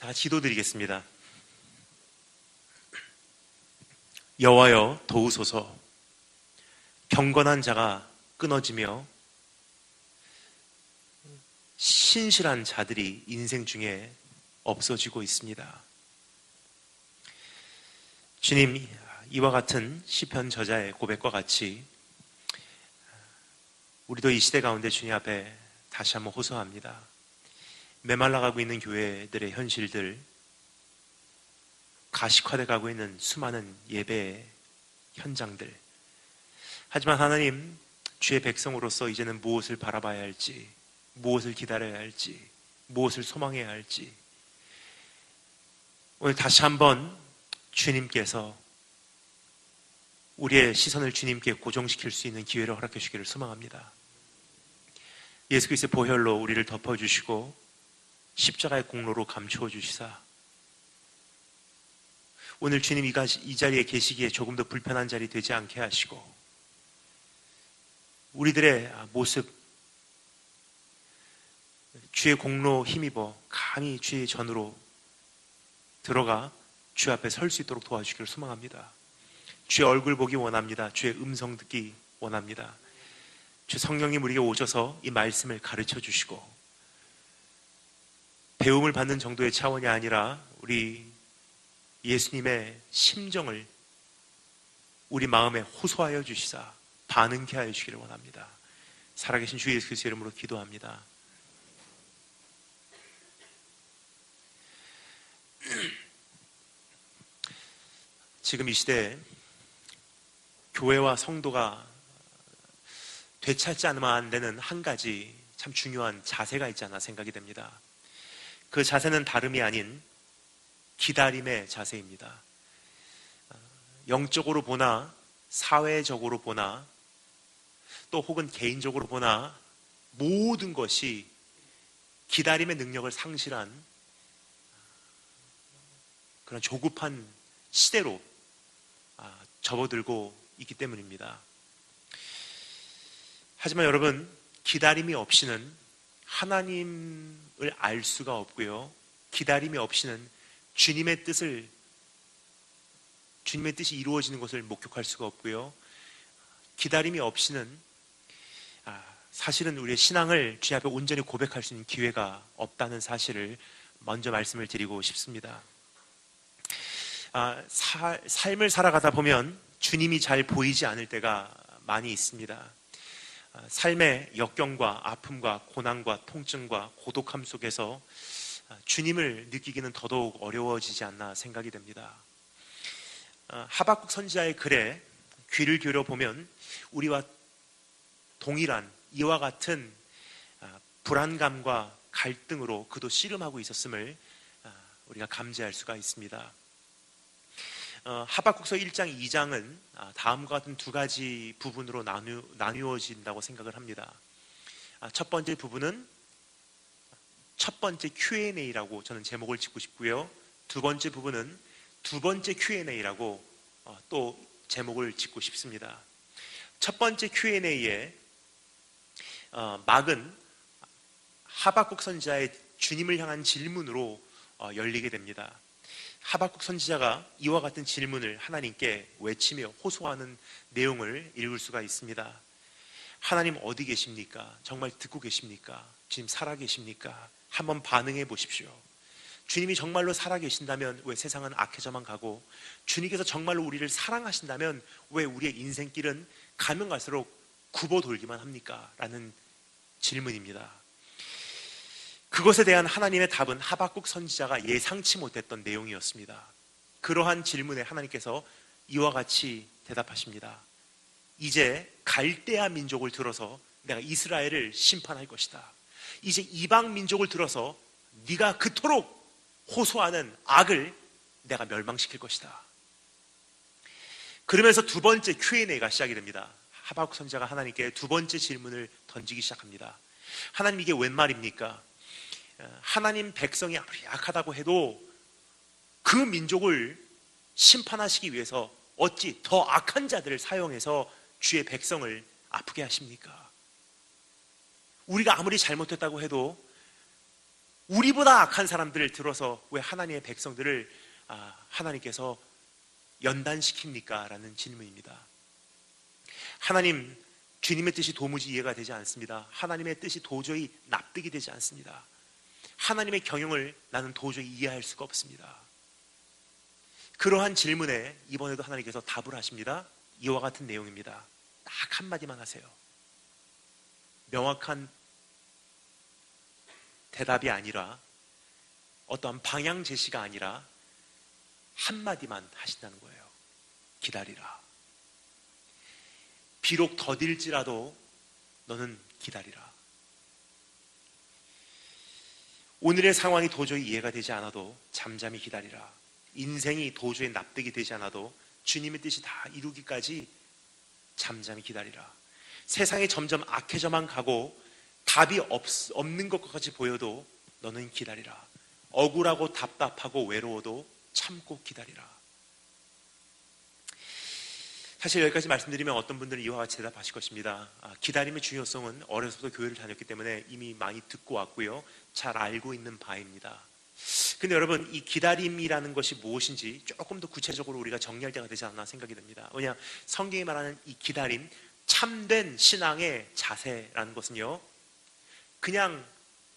다 같이 기도드리겠습니다. 여호와여 도우소서. 경건한 자가 끊어지며 신실한 자들이 인생 중에 없어지고 있습니다. 주님, 이와 같은 시편 저자의 고백과 같이 우리도 이 시대 가운데 주님 앞에 다시 한번 호소합니다. 메말라가고 있는 교회들의 현실들, 가식화돼 가고 있는 수많은 예배의 현장들. 하지만 하나님, 주의 백성으로서 이제는 무엇을 바라봐야 할지, 무엇을 기다려야 할지, 무엇을 소망해야 할지, 오늘 다시 한번 주님께서 우리의 시선을 주님께 고정시킬 수 있는 기회를 허락해 주기를 소망합니다. 예수 그리스도의 보혈로 우리를 덮어주시고 십자가의 공로로 감추어 주시사 오늘 주님 이 자리에 계시기에 조금 더 불편한 자리 되지 않게 하시고 우리들의 모습, 주의 공로 힘입어 감히 주의 전으로 들어가 주 앞에 설 수 있도록 도와주기를 소망합니다. 주의 얼굴 보기 원합니다. 주의 음성 듣기 원합니다. 주 성령님 우리에게 오셔서 이 말씀을 가르쳐 주시고 배움을 받는 정도의 차원이 아니라 우리 예수님의 심정을 우리 마음에 호소하여 주시사 반응케 하여 주시기를 원합니다. 살아계신 주 예수 그리스도의 이름으로 기도합니다. 지금 이 시대에 교회와 성도가 되찾지 않으면 안 되는 한 가지 참 중요한 자세가 있지 않나 생각이 됩니다. 그 자세는 다름이 아닌 기다림의 자세입니다. 영적으로 보나 사회적으로 보나 또 혹은 개인적으로 보나 모든 것이 기다림의 능력을 상실한 그런 조급한 시대로 접어들고 있기 때문입니다. 하지만 여러분, 기다림이 없이는 하나님을 알 수가 없고요, 기다림이 없이는 주님의 뜻이 이루어지는 것을 목격할 수가 없고요, 기다림이 없이는 사실은 우리의 신앙을 주님 앞에 온전히 고백할 수 있는 기회가 없다는 사실을 먼저 말씀을 드리고 싶습니다. 삶을 살아가다 보면 주님이 잘 보이지 않을 때가 많이 있습니다. 삶의 역경과 아픔과 고난과 통증과 고독함 속에서 주님을 느끼기는 더더욱 어려워지지 않나 생각이 됩니다. 하박국 선지자의 글에 귀를 기울여보면 우리와 동일한 이와 같은 불안감과 갈등으로 그도 씨름하고 있었음을 우리가 감지할 수가 있습니다. 하박국서 1장, 2장은 다음과 같은 두 가지 부분으로 나누어진다고 생각을 합니다. 첫 번째 부분은 첫 번째 Q&A라고 저는 제목을 짓고 싶고요, 두 번째 부분은 두 번째 Q&A라고 또 제목을 짓고 싶습니다. 첫 번째 Q&A의 막은 하박국 선지자의 주님을 향한 질문으로 열리게 됩니다. 하박국 선지자가 이와 같은 질문을 하나님께 외치며 호소하는 내용을 읽을 수가 있습니다. 하나님 어디 계십니까? 정말 듣고 계십니까? 주님 살아계십니까? 한번 반응해 보십시오. 주님이 정말로 살아계신다면 왜 세상은 악해져만 가고, 주님께서 정말로 우리를 사랑하신다면 왜 우리의 인생길은 가면 갈수록 굽어 돌기만 합니까? 라는 질문입니다. 그것에 대한 하나님의 답은 하박국 선지자가 예상치 못했던 내용이었습니다. 그러한 질문에 하나님께서 이와 같이 대답하십니다. 이제 갈대아 민족을 들어서 내가 이스라엘을 심판할 것이다. 이제 이방 민족을 들어서 네가 그토록 호소하는 악을 내가 멸망시킬 것이다. 그러면서 두 번째 Q&A가 시작이 됩니다. 하박국 선지자가 하나님께 두 번째 질문을 던지기 시작합니다. 하나님, 이게 웬 말입니까? 하나님 백성이 아무리 약하다고 해도 그 민족을 심판하시기 위해서 어찌 더 악한 자들을 사용해서 주의 백성을 아프게 하십니까? 우리가 아무리 잘못했다고 해도 우리보다 악한 사람들을 들어서 왜 하나님의 백성들을 하나님께서 연단시킵니까? 라는 질문입니다. 하나님, 주님의 뜻이 도무지 이해가 되지 않습니다. 하나님의 뜻이 도저히 납득이 되지 않습니다. 하나님의 경영을 나는 도저히 이해할 수가 없습니다. 그러한 질문에 이번에도 하나님께서 답을 하십니다. 이와 같은 내용입니다. 딱 한마디만 하세요. 명확한 대답이 아니라, 어떠한 방향 제시가 아니라 한마디만 하신다는 거예요. 기다리라. 비록 더딜지라도 너는 기다리라. 오늘의 상황이 도저히 이해가 되지 않아도 잠잠히 기다리라. 인생이 도저히 납득이 되지 않아도 주님의 뜻이 다 이루기까지 잠잠히 기다리라. 세상이 점점 악해져만 가고 답이 없는 것과 같이 보여도 너는 기다리라. 억울하고 답답하고 외로워도 참고 기다리라. 사실 여기까지 말씀드리면 어떤 분들은 이와 같이 대답하실 것입니다. 기다림의 중요성은 어려서부터 교회를 다녔기 때문에 이미 많이 듣고 왔고요, 잘 알고 있는 바입니다. 근데 여러분, 이 기다림이라는 것이 무엇인지 조금 더 구체적으로 우리가 정리할 때가 되지 않나 생각이 듭니다. 왜냐, 성경이 말하는 이 기다림, 참된 신앙의 자세라는 것은요, 그냥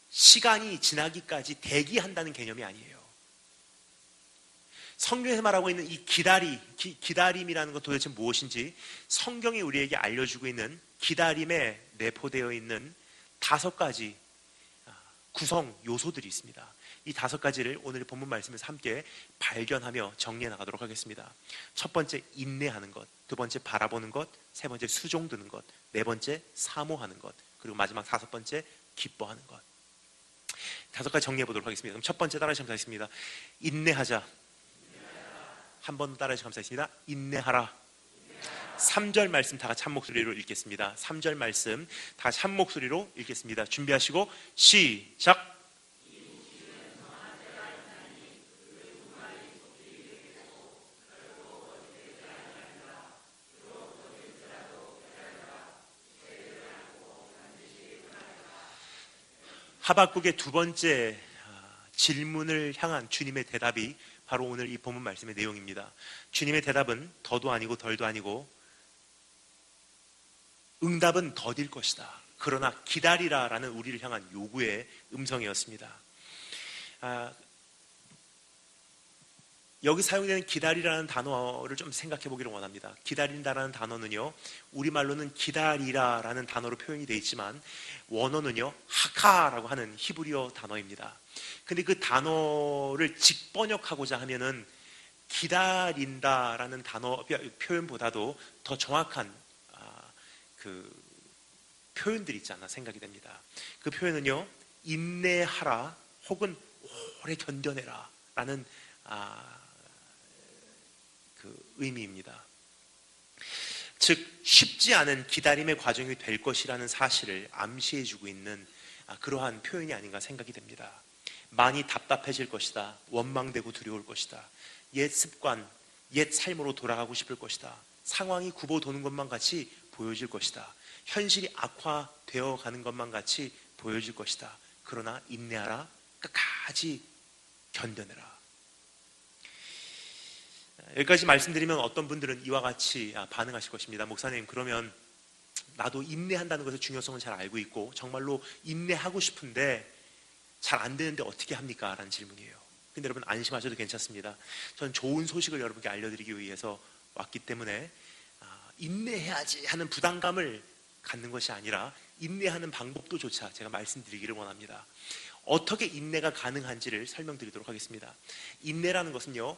시간이 지나기까지 대기한다는 개념이 아니에요. 성경에서 말하고 있는 이 기다림이라는 것 도대체 무엇인지 성경이 우리에게 알려주고 있는 기다림에 내포되어 있는 5가지 구성 요소들이 있습니다. 이 5가지를 오늘 본문 말씀에서 함께 발견하며 정리해 나가도록 하겠습니다. 첫 번째, 인내하는 것. 두 번째, 바라보는 것. 세 번째, 수종드는 것. 네 번째, 사모하는 것. 그리고 마지막 5번째, 기뻐하는 것. 5가지 정리해 보도록 하겠습니다. 그럼 첫 번째, 따라하시면 감사하겠습니다. 인내하자. 한 번 따라하시면 감사하겠습니다. 인내하라. 3절 말씀 다 같이 한 목소리로 읽겠습니다. 3절 말씀 다 같이 한 목소리로 읽겠습니다. 준비하시고 시작. 하박국의 두 번째 질문을 향한 주님의 대답이 바로 오늘 이 본문 말씀의 내용입니다. 주님의 대답은 더도 아니고 덜도 아니고 응답은 더딜 것이다. 그러나 기다리라라는 우리를 향한 요구의 음성이었습니다. 여기 사용되는 기다리라는 단어를 좀 생각해 보기를 원합니다. 기다린다라는 단어는요, 우리말로는 기다리라라는 단어로 표현이 되어 있지만 원어는요, 하카라고 하는 히브리어 단어입니다. 근데 그 단어를 직번역하고자 하면은 기다린다라는 단어 표현보다도 더 정확한 그 표현들이 있지 않나 생각이 됩니다. 그 표현은요, 인내하라 혹은 오래 견뎌내라 라는 그 의미입니다. 즉, 쉽지 않은 기다림의 과정이 될 것이라는 사실을 암시해주고 있는 그러한 표현이 아닌가 생각이 됩니다. 많이 답답해질 것이다. 원망되고 두려울 것이다. 옛 습관, 옛 삶으로 돌아가고 싶을 것이다. 상황이 굽어 도는 것만 같이 보여질 것이다. 현실이 악화되어 가는 것만 같이 보여질 것이다. 그러나 인내하라. 끝까지 견뎌내라. 여기까지 말씀드리면 어떤 분들은 이와 같이 반응하실 것입니다. 목사님, 그러면 나도 인내한다는 것의 중요성은 잘 알고 있고 정말로 인내하고 싶은데 잘 안 되는데 어떻게 합니까? 라는 질문이에요. 근데 여러분, 안심하셔도 괜찮습니다. 저는 좋은 소식을 여러분께 알려드리기 위해서 왔기 때문에 인내해야지 하는 부담감을 갖는 것이 아니라 인내하는 방법도조차 제가 말씀드리기를 원합니다. 어떻게 인내가 가능한지를 설명드리도록 하겠습니다. 인내라는 것은요,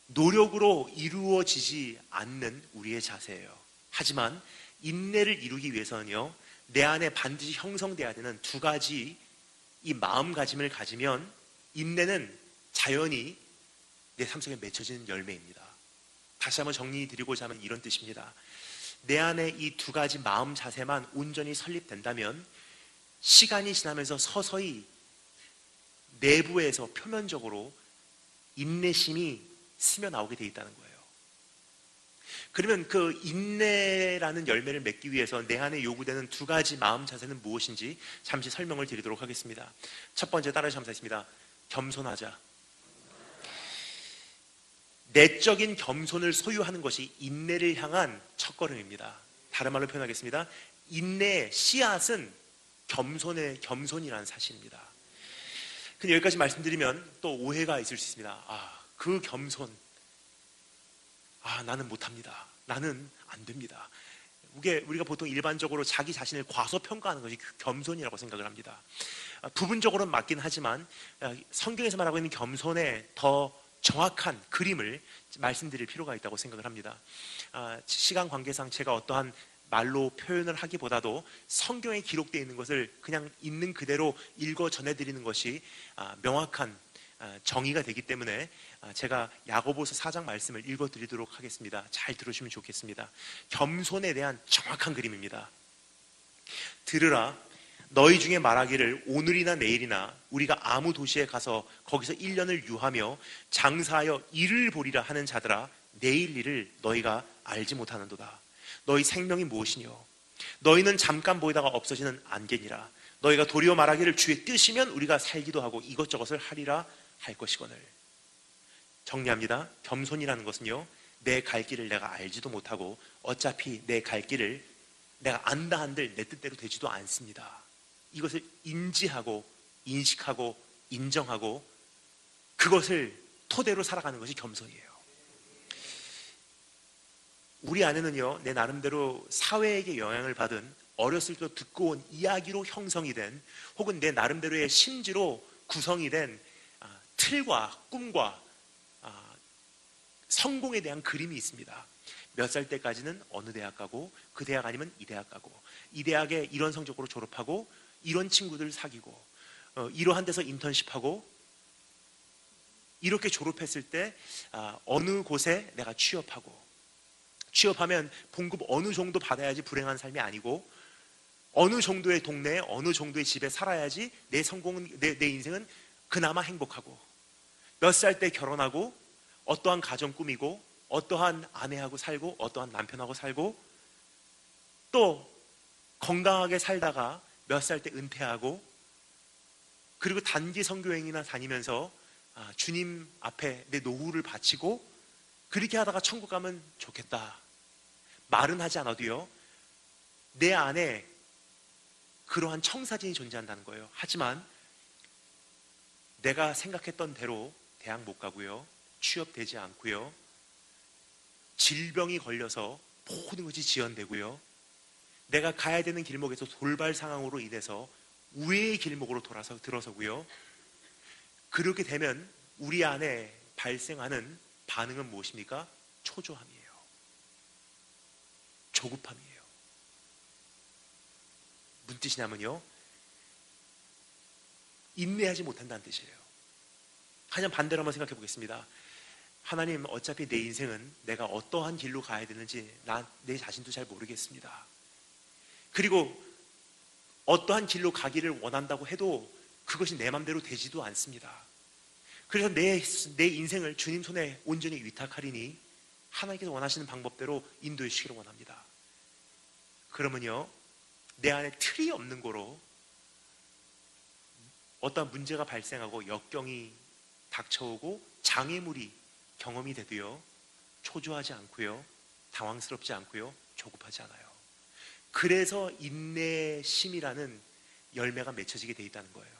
노력으로 이루어지지 않는 우리의 자세예요. 하지만 인내를 이루기 위해서는요, 내 안에 반드시 형성돼야 되는 2가지 이 마음가짐을 가지면 인내는 자연히 내 삶 속에 맺혀지는 열매입니다. 다시 한번 정리드리고자 하면 이런 뜻입니다. 내 안에 이 2가지 마음 자세만 온전히 설립된다면 시간이 지나면서 서서히 내부에서 표면적으로 인내심이 스며나오게 돼 있다는 거예요. 그러면 그 인내라는 열매를 맺기 위해서 내 안에 요구되는 두 가지 마음 자세는 무엇인지 잠시 설명을 드리도록 하겠습니다. 첫 번째, 따라서 감사했습니다. 겸손하자. 내적인 겸손을 소유하는 것이 인내를 향한 첫걸음입니다. 다른 말로 표현하겠습니다. 인내의 씨앗은 겸손이라는 사실입니다. 근데 여기까지 말씀드리면 또 오해가 있을 수 있습니다. 그 겸손, 나는 못합니다. 나는 안 됩니다. 우리가 보통 일반적으로 자기 자신을 과소평가하는 것이 겸손이라고 생각을 합니다. 부분적으로는 맞긴 하지만 성경에서 말하고 있는 겸손의 더 정확한 그림을 말씀드릴 필요가 있다고 생각을 합니다. 시간 관계상 제가 어떠한 말로 표현을 하기보다도 성경에 기록되어 있는 것을 그냥 있는 그대로 읽어 전해드리는 것이 명확한 정의가 되기 때문에 제가 야고보서 4장 말씀을 읽어드리도록 하겠습니다. 잘 들으시면 좋겠습니다. 겸손에 대한 정확한 그림입니다. 들으라, 너희 중에 말하기를 오늘이나 내일이나 우리가 아무 도시에 가서 거기서 1년을 유하며 장사하여 일을 보리라 하는 자들아, 내일 일을 너희가 알지 못하는도다. 너희 생명이 무엇이뇨? 너희는 잠깐 보이다가 없어지는 안개니라. 너희가 도리어 말하기를 주의 뜻이면 우리가 살기도 하고 이것저것을 하리라 할 것이거늘. 정리합니다. 겸손이라는 것은요, 내 갈 길을 내가 알지도 못하고 어차피 내 갈 길을 내가 안다 한들 내 뜻대로 되지도 않습니다. 이것을 인지하고 인식하고 인정하고 그것을 토대로 살아가는 것이 겸손이에요. 우리 안에는요, 내 나름대로 사회에게 영향을 받은 어렸을 때 듣고 온 이야기로 형성이 된 혹은 내 나름대로의 심지로 구성이 된 틀과 꿈과 성공에 대한 그림이 있습니다. 몇 살 때까지는 어느 대학 가고 그 대학 아니면 이 대학 가고 이 대학에 이런 성적으로 졸업하고 이런 친구들 사귀고 이러한 데서 인턴십하고 이렇게 졸업했을 때 어느 곳에 내가 취업하면 봉급 어느 정도 받아야지 불행한 삶이 아니고 어느 정도의 동네에 어느 정도의 집에 살아야지 내 인생은 그나마 행복하고 몇 살 때 결혼하고 어떠한 가정 꾸미고 어떠한 아내하고 살고 어떠한 남편하고 살고 또 건강하게 살다가 몇 살 때 은퇴하고 그리고 단기 선교행이나 다니면서 주님 앞에 내 노후를 바치고 그렇게 하다가 천국 가면 좋겠다 말은 하지 않아도요, 내 안에 그러한 청사진이 존재한다는 거예요. 하지만 내가 생각했던 대로 대학 못 가고요, 취업되지 않고요, 질병이 걸려서 모든 것이 지연되고요, 내가 가야 되는 길목에서 돌발 상황으로 인해서 우회의 길목으로 들어서고요. 그렇게 되면 우리 안에 발생하는 반응은 무엇입니까? 초조함이에요. 조급함이에요. 무슨 뜻이냐면요, 인내하지 못한다는 뜻이에요. 하지만 반대로 한번 생각해 보겠습니다. 하나님, 어차피 내 인생은 내가 어떠한 길로 가야 되는지 내 자신도 잘 모르겠습니다. 그리고 어떠한 길로 가기를 원한다고 해도 그것이 내 맘대로 되지도 않습니다. 그래서 내 인생을 주님 손에 온전히 위탁하리니 하나님께서 원하시는 방법대로 인도해 주시기를 원합니다. 그러면요, 내 안에 틀이 없는 거로 어떤 문제가 발생하고 역경이 닥쳐오고 장애물이 경험이 돼도요, 초조하지 않고요, 당황스럽지 않고요, 조급하지 않아요. 그래서 인내심이라는 열매가 맺혀지게 돼 있다는 거예요.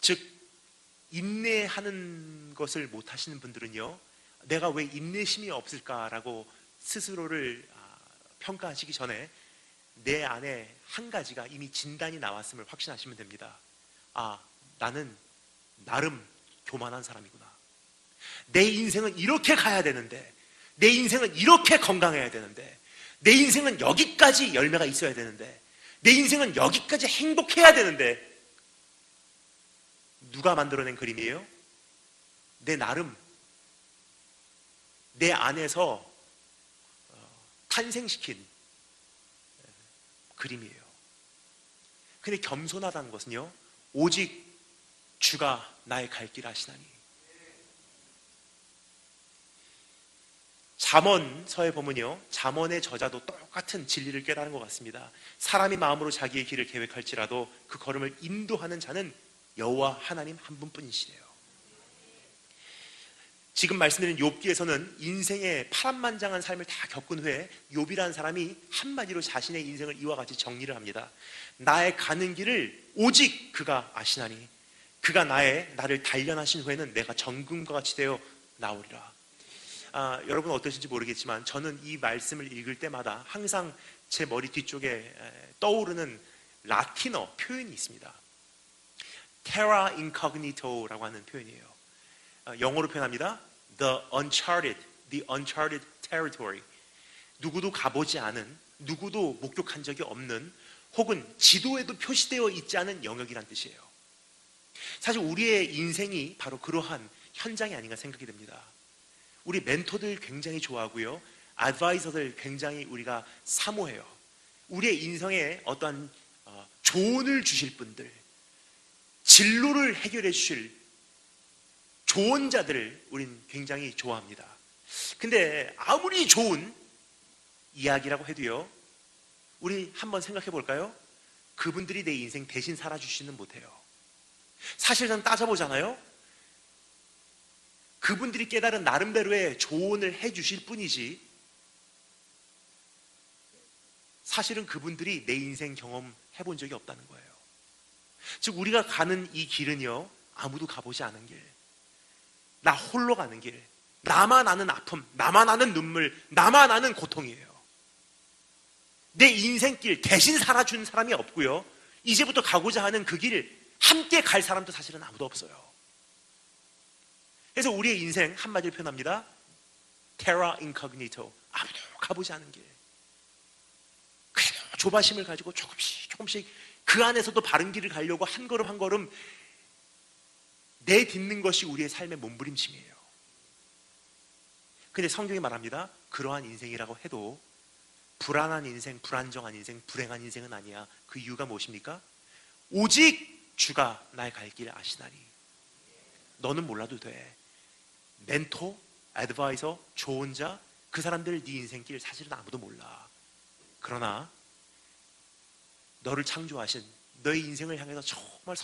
즉, 인내하는 것을 못 하시는 분들은요, 내가 왜 인내심이 없을까라고 스스로를 평가하시기 전에 내 안에 한 가지가 이미 진단이 나왔음을 확신하시면 됩니다. 나는 나름 교만한 사람이구나. 내 인생은 이렇게 가야 되는데, 내 인생은 이렇게 건강해야 되는데, 내 인생은 여기까지 열매가 있어야 되는데, 내 인생은 여기까지 행복해야 되는데, 누가 만들어낸 그림이에요? 내 나름, 내 안에서 탄생시킨 그림이에요. 근데 겸손하다는 것은요, 오직 주가 나의 갈 길 아시나니. 잠언서에 보면요, 잠언의 저자도 똑같은 진리를 깨달은 것 같습니다. 사람이 마음으로 자기의 길을 계획할지라도 그 걸음을 인도하는 자는 여호와 하나님 한 분뿐이시래요. 지금 말씀드린 욥기에서는 인생의 파란만장한 삶을 다 겪은 후에 욥이라는 사람이 한마디로 자신의 인생을 이와 같이 정리를 합니다. 나의 가는 길을 오직 그가 아시나니 그가 나를 단련하신 후에는 내가 정금과 같이 되어 나오리라. 여러분 어떠신지 모르겠지만 저는 이 말씀을 읽을 때마다 항상 제 머리 뒤쪽에 떠오르는 라틴어 표현이 있습니다. terra incognito라고 하는 표현이에요. 영어로 표현합니다. the uncharted territory. 누구도 가보지 않은, 누구도 목격한 적이 없는, 혹은 지도에도 표시되어 있지 않은 영역이란 뜻이에요. 사실 우리의 인생이 바로 그러한 현장이 아닌가 생각이 됩니다. 우리 멘토들 굉장히 좋아하고요, advisor들 굉장히 우리가 사모해요. 우리의 인생에 어떠한 조언을 주실 분들, 진로를 해결해 주실 조언자들을 우린 굉장히 좋아합니다. 근데 아무리 좋은 이야기라고 해도요, 우리 한번 생각해 볼까요? 그분들이 내 인생 대신 살아주지는 못해요. 사실 좀 따져보잖아요. 그분들이 깨달은 나름대로의 조언을 해주실 뿐이지 사실은 그분들이 내 인생 경험해본 적이 없다는 거예요. 즉 우리가 가는 이 길은요, 아무도 가보지 않은 길, 나 홀로 가는 길, 나만 아는 아픔, 나만 아는 눈물, 나만 아는 고통이에요. 내 인생길 대신 살아준 사람이 없고요, 이제부터 가고자 하는 그 길 함께 갈 사람도 사실은 아무도 없어요. 그래서 우리의 인생 한마디로 표현합니다. terra incognito. 아무도 가보지 않은 길. 그래도 조바심을 가지고 조금씩 그 안에서도 바른 길을 가려고 한 걸음 한 걸음 내딛는 것이 우리의 삶의 몸부림침이에요. 근데 성경이 말합니다. 그러한 인생이라고 해도 불안한 인생, 불안정한 인생, 불행한 인생은 아니야. 그 이유가 무엇입니까? 오직 주가 나의 갈 길 아시나니. 너는 몰라도 돼. 멘토, 애드바이서, 조언자, 그 사람들 네 인생길 사실은 아무도 몰라. 그러나 너를 창조하신, 너의 인생을 향해서 정말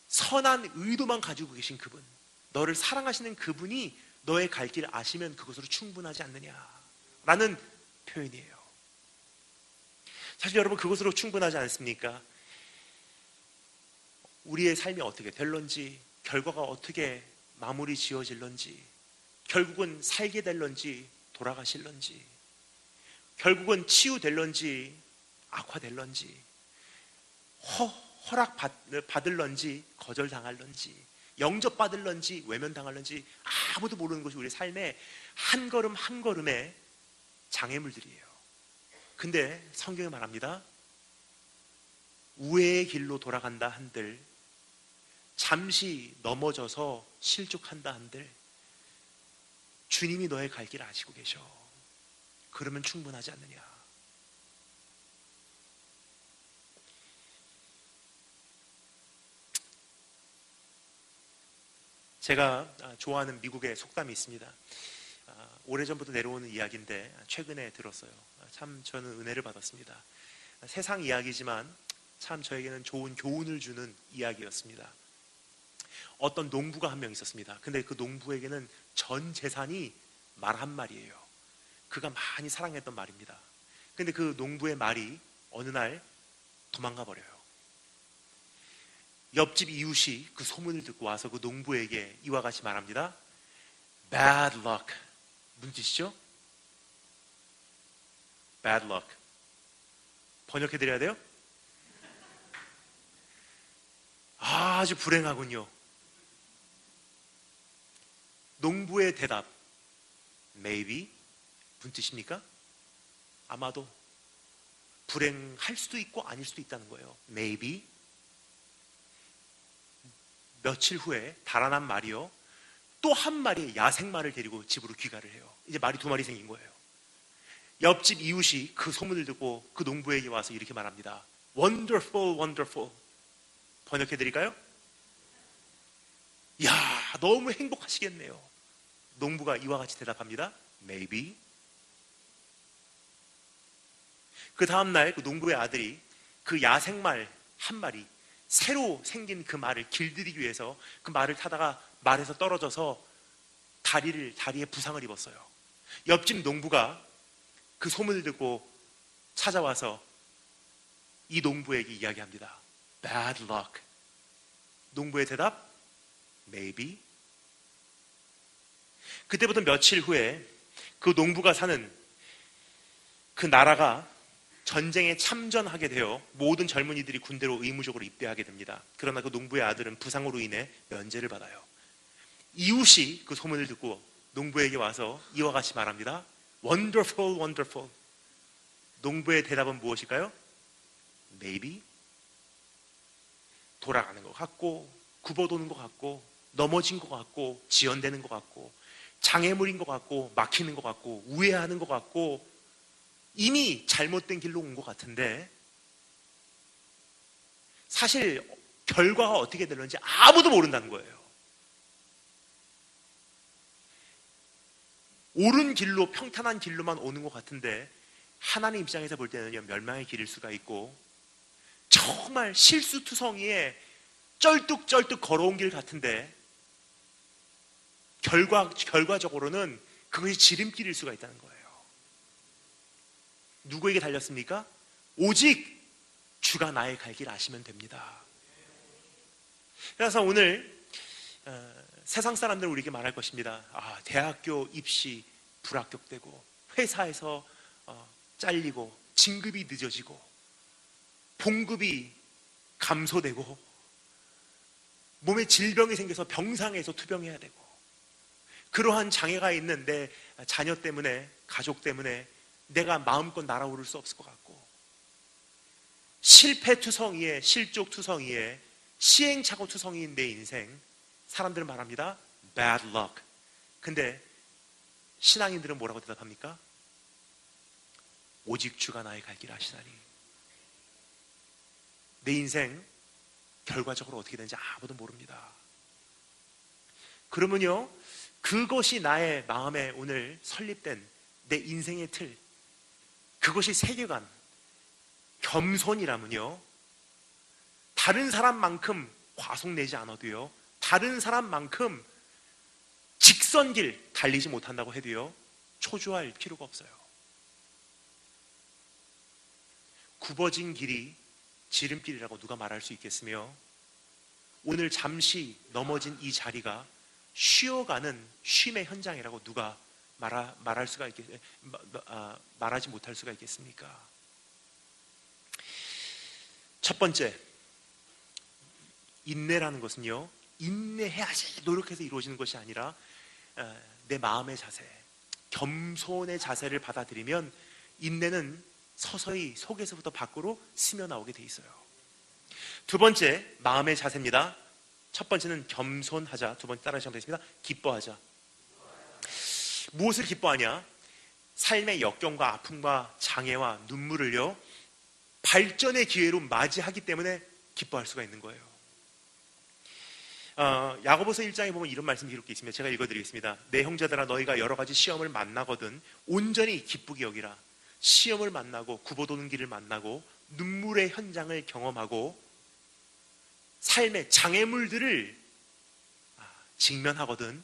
선한 의도만 가지고 계신 그분, 너를 사랑하시는 그분이 너의 갈 길 아시면 그것으로 충분하지 않느냐라는 표현이에요. 사실 여러분 그것으로 충분하지 않습니까? 우리의 삶이 어떻게 될런지, 결과가 어떻게 마무리 지어질런지, 결국은 살게 될런지 돌아가실런지, 결국은 치유될런지 악화될런지, 허락받을런지 거절당할런지, 영접받을런지 외면당할런지 아무도 모르는 것이 우리의 삶의 한 걸음 한 걸음의 장애물들이에요. 근데 성경이 말합니다. 우회의 길로 돌아간다 한들, 잠시 넘어져서 실족한다 한들 주님이 너의 갈 길 아시고 계셔. 그러면 충분하지 않느냐. 제가 좋아하는 미국의 속담이 있습니다. 오래전부터 내려오는 이야기인데 최근에 들었어요. 참 저는 은혜를 받았습니다. 세상 이야기지만 참 저에게는 좋은 교훈을 주는 이야기였습니다. 어떤 농부가 한 명 있었습니다. 근데 그 농부에게는 전 재산이 말 한 마리예요. 그가 많이 사랑했던 말입니다. 근데 그 농부의 말이 어느 날 도망가 버려요. 옆집 이웃이 그 소문을 듣고 와서 그 농부에게 이와 같이 말합니다. Bad luck. 무슨 뜻이죠? Bad luck. 번역해 드려야 돼요? 아주 불행하군요. 농부의 대답, maybe, 무슨 뜻입니까? 아마도 불행할 수도 있고 아닐 수도 있다는 거예요. maybe. 며칠 후에 달아난 말이요, 또 한 마리의 야생말을 데리고 집으로 귀가를 해요. 이제 말이 두 마리 생긴 거예요. 옆집 이웃이 그 소문을 듣고 그 농부에게 와서 이렇게 말합니다. Wonderful, wonderful. 번역해 드릴까요? 야, 너무 행복하시겠네요. 농부가 이와 같이 대답합니다. Maybe. 그 다음날 그 농부의 아들이 그 야생말 한 마리, 새로 생긴 그 말을 길들이기 위해서 그 말을 타다가 말에서 떨어져서 다리에 부상을 입었어요. 옆집 농부가 그 소문을 듣고 찾아와서 이 농부에게 이야기합니다. Bad luck. 농부의 대답, Maybe. 그때부터 며칠 후에 그 농부가 사는 그 나라가 전쟁에 참전하게 되어 모든 젊은이들이 군대로 의무적으로 입대하게 됩니다. 그러나 그 농부의 아들은 부상으로 인해 면제를 받아요. 이웃이 그 소문을 듣고 농부에게 와서 이와 같이 말합니다. Wonderful, wonderful. 농부의 대답은 무엇일까요? Maybe. 돌아가는 것 같고, 굽어도는 것 같고, 넘어진 것 같고, 지연되는 것 같고, 장애물인 것 같고, 막히는 것 같고, 우회하는 것 같고, 이미 잘못된 길로 온 것 같은데 사실 결과가 어떻게 되는지 아무도 모른다는 거예요. 옳은 길로, 평탄한 길로만 오는 것 같은데 하나님 입장에서 볼 때는요, 멸망의 길일 수가 있고 정말 실수투성이에 쩔뚝쩔뚝 걸어온 길 같은데 결과적으로는 그것이 지름길일 수가 있다는 거예요. 누구에게 달렸습니까? 오직 주가 나의 갈 길 아시면 됩니다. 그래서 오늘 세상 사람들은 우리에게 말할 것입니다. 대학교 입시 불합격되고 회사에서 잘리고 진급이 늦어지고 봉급이 감소되고 몸에 질병이 생겨서 병상에서 투병해야 되고 그러한 장애가 있는 내 자녀 때문에, 가족 때문에 내가 마음껏 날아오를 수 없을 것 같고 실패투성이에, 실족투성이에, 시행착오투성이인 내 인생, 사람들은 말합니다. Bad luck. 근데 신앙인들은 뭐라고 대답합니까? 오직 주가 나의 갈 길 아시나니. 내 인생 결과적으로 어떻게 되는지 아무도 모릅니다. 그러면요, 그것이 나의 마음에 오늘 설립된 내 인생의 틀, 그것이 세계관, 겸손이라면요, 다른 사람만큼 과속내지 않아도요, 다른 사람만큼 직선길 달리지 못한다고 해도요, 초조할 필요가 없어요. 굽어진 길이 지름길이라고 누가 말할 수 있겠으며, 오늘 잠시 넘어진 이 자리가 쉬어가는 쉼의 현장이라고 누가 말하지 못할 수가 있겠습니까? 첫 번째, 인내라는 것은요, 인내해야지 노력해서 이루어지는 것이 아니라 내 마음의 자세, 겸손의 자세를 받아들이면 인내는 서서히 속에서부터 밖으로 스며나오게 돼 있어요. 두 번째, 마음의 자세입니다. 첫 번째는 겸손하자, 두 번째 따라 시작하겠습니다. 기뻐하자. 무엇을 기뻐하냐? 삶의 역경과 아픔과 장애와 눈물을요, 발전의 기회로 맞이하기 때문에 기뻐할 수가 있는 거예요. 야고보서 1장에 보면 이런 말씀이 기록되어 있습니다. 제가 읽어드리겠습니다. 내 형제들아, 너희가 여러 가지 시험을 만나거든 온전히 기쁘게 여기라. 시험을 만나고 굽어도는 길을 만나고 눈물의 현장을 경험하고 삶의 장애물들을 직면하거든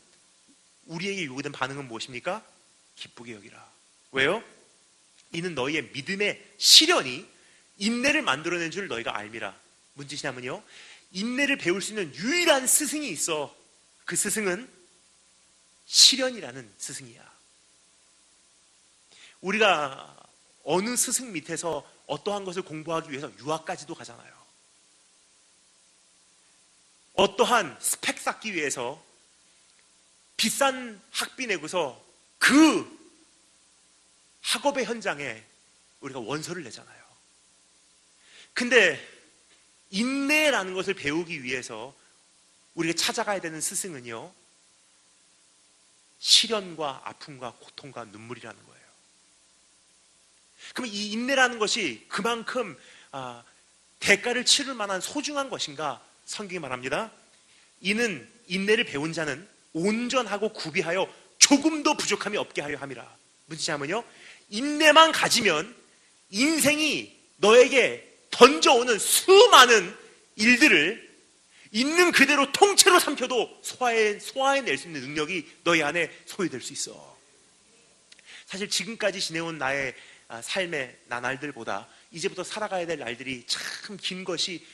우리에게 요구된 반응은 무엇입니까? 기쁘게 여기라. 왜요? 이는 너희의 믿음의 시련이 인내를 만들어낸 줄 너희가 알미라. 무슨 뜻이냐면요, 인내를 배울 수 있는 유일한 스승이 있어. 그 스승은 시련이라는 스승이야. 우리가 어느 스승 밑에서 어떠한 것을 공부하기 위해서 유학까지도 가잖아요. 어떠한 스펙 쌓기 위해서 비싼 학비 내고서 그 학업의 현장에 우리가 원서를 내잖아요. 근데 인내라는 것을 배우기 위해서 우리가 찾아가야 되는 스승은요, 시련과 아픔과 고통과 눈물이라는 거예요. 그럼 이 인내라는 것이 그만큼 대가를 치를 만한 소중한 것인가? 성경이 말합니다. 이는 인내를 배운 자는 온전하고 구비하여 조금도 부족함이 없게 하려 함이라. 무슨 뜻이냐면요, 인내만 가지면 인생이 너에게 던져오는 수많은 일들을 있는 그대로 통째로 삼켜도 소화해낼 수 있는 능력이 너희 안에 소유될 수 있어. 사실 지금까지 지내온 나의 삶의 나날들보다 이제부터 살아가야 될 날들이 참 긴 것이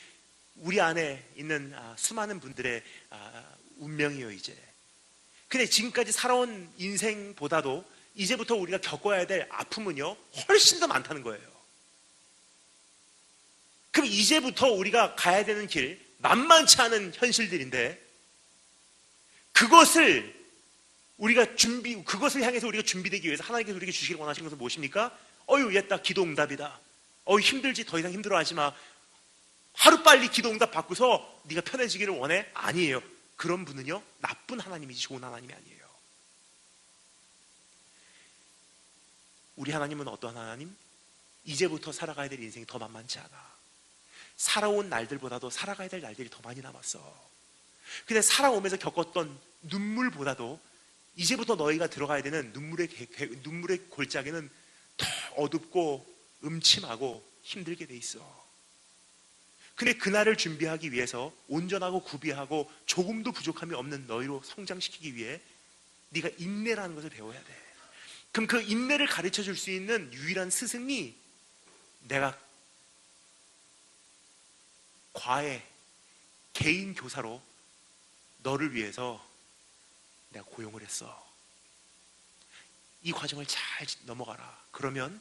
우리 안에 있는 수많은 분들의 운명이에요, 이제. 근데 지금까지 살아온 인생보다도 이제부터 우리가 겪어야 될 아픔은요, 훨씬 더 많다는 거예요. 그럼 이제부터 우리가 가야 되는 길, 만만치 않은 현실들인데, 그것을 향해서 우리가 준비되기 위해서 하나님께서 우리에게 주시기를 원하시는 것은 무엇입니까? 얘다 기도 응답이다. 힘들지, 더 이상 힘들어하지 마. 하루빨리 기도 응답 받고서 네가 편해지기를 원해? 아니에요. 그런 분은요, 나쁜 하나님이지 좋은 하나님이 아니에요. 우리 하나님은 어떠한 하나님? 이제부터 살아가야 될 인생이 더 만만치 않아. 살아온 날들보다도 살아가야 될 날들이 더 많이 남았어. 근데 살아오면서 겪었던 눈물보다도 이제부터 너희가 들어가야 되는 눈물의 골짜기는 더 어둡고 음침하고 힘들게 돼 있어. 근데 그날을 준비하기 위해서 온전하고 구비하고 조금도 부족함이 없는 너희로 성장시키기 위해 네가 인내라는 것을 배워야 돼. 그럼 그 인내를 가르쳐 줄 수 있는 유일한 스승이 내가 과외 개인 교사로 너를 위해서 내가 고용을 했어. 이 과정을 잘 넘어가라. 그러면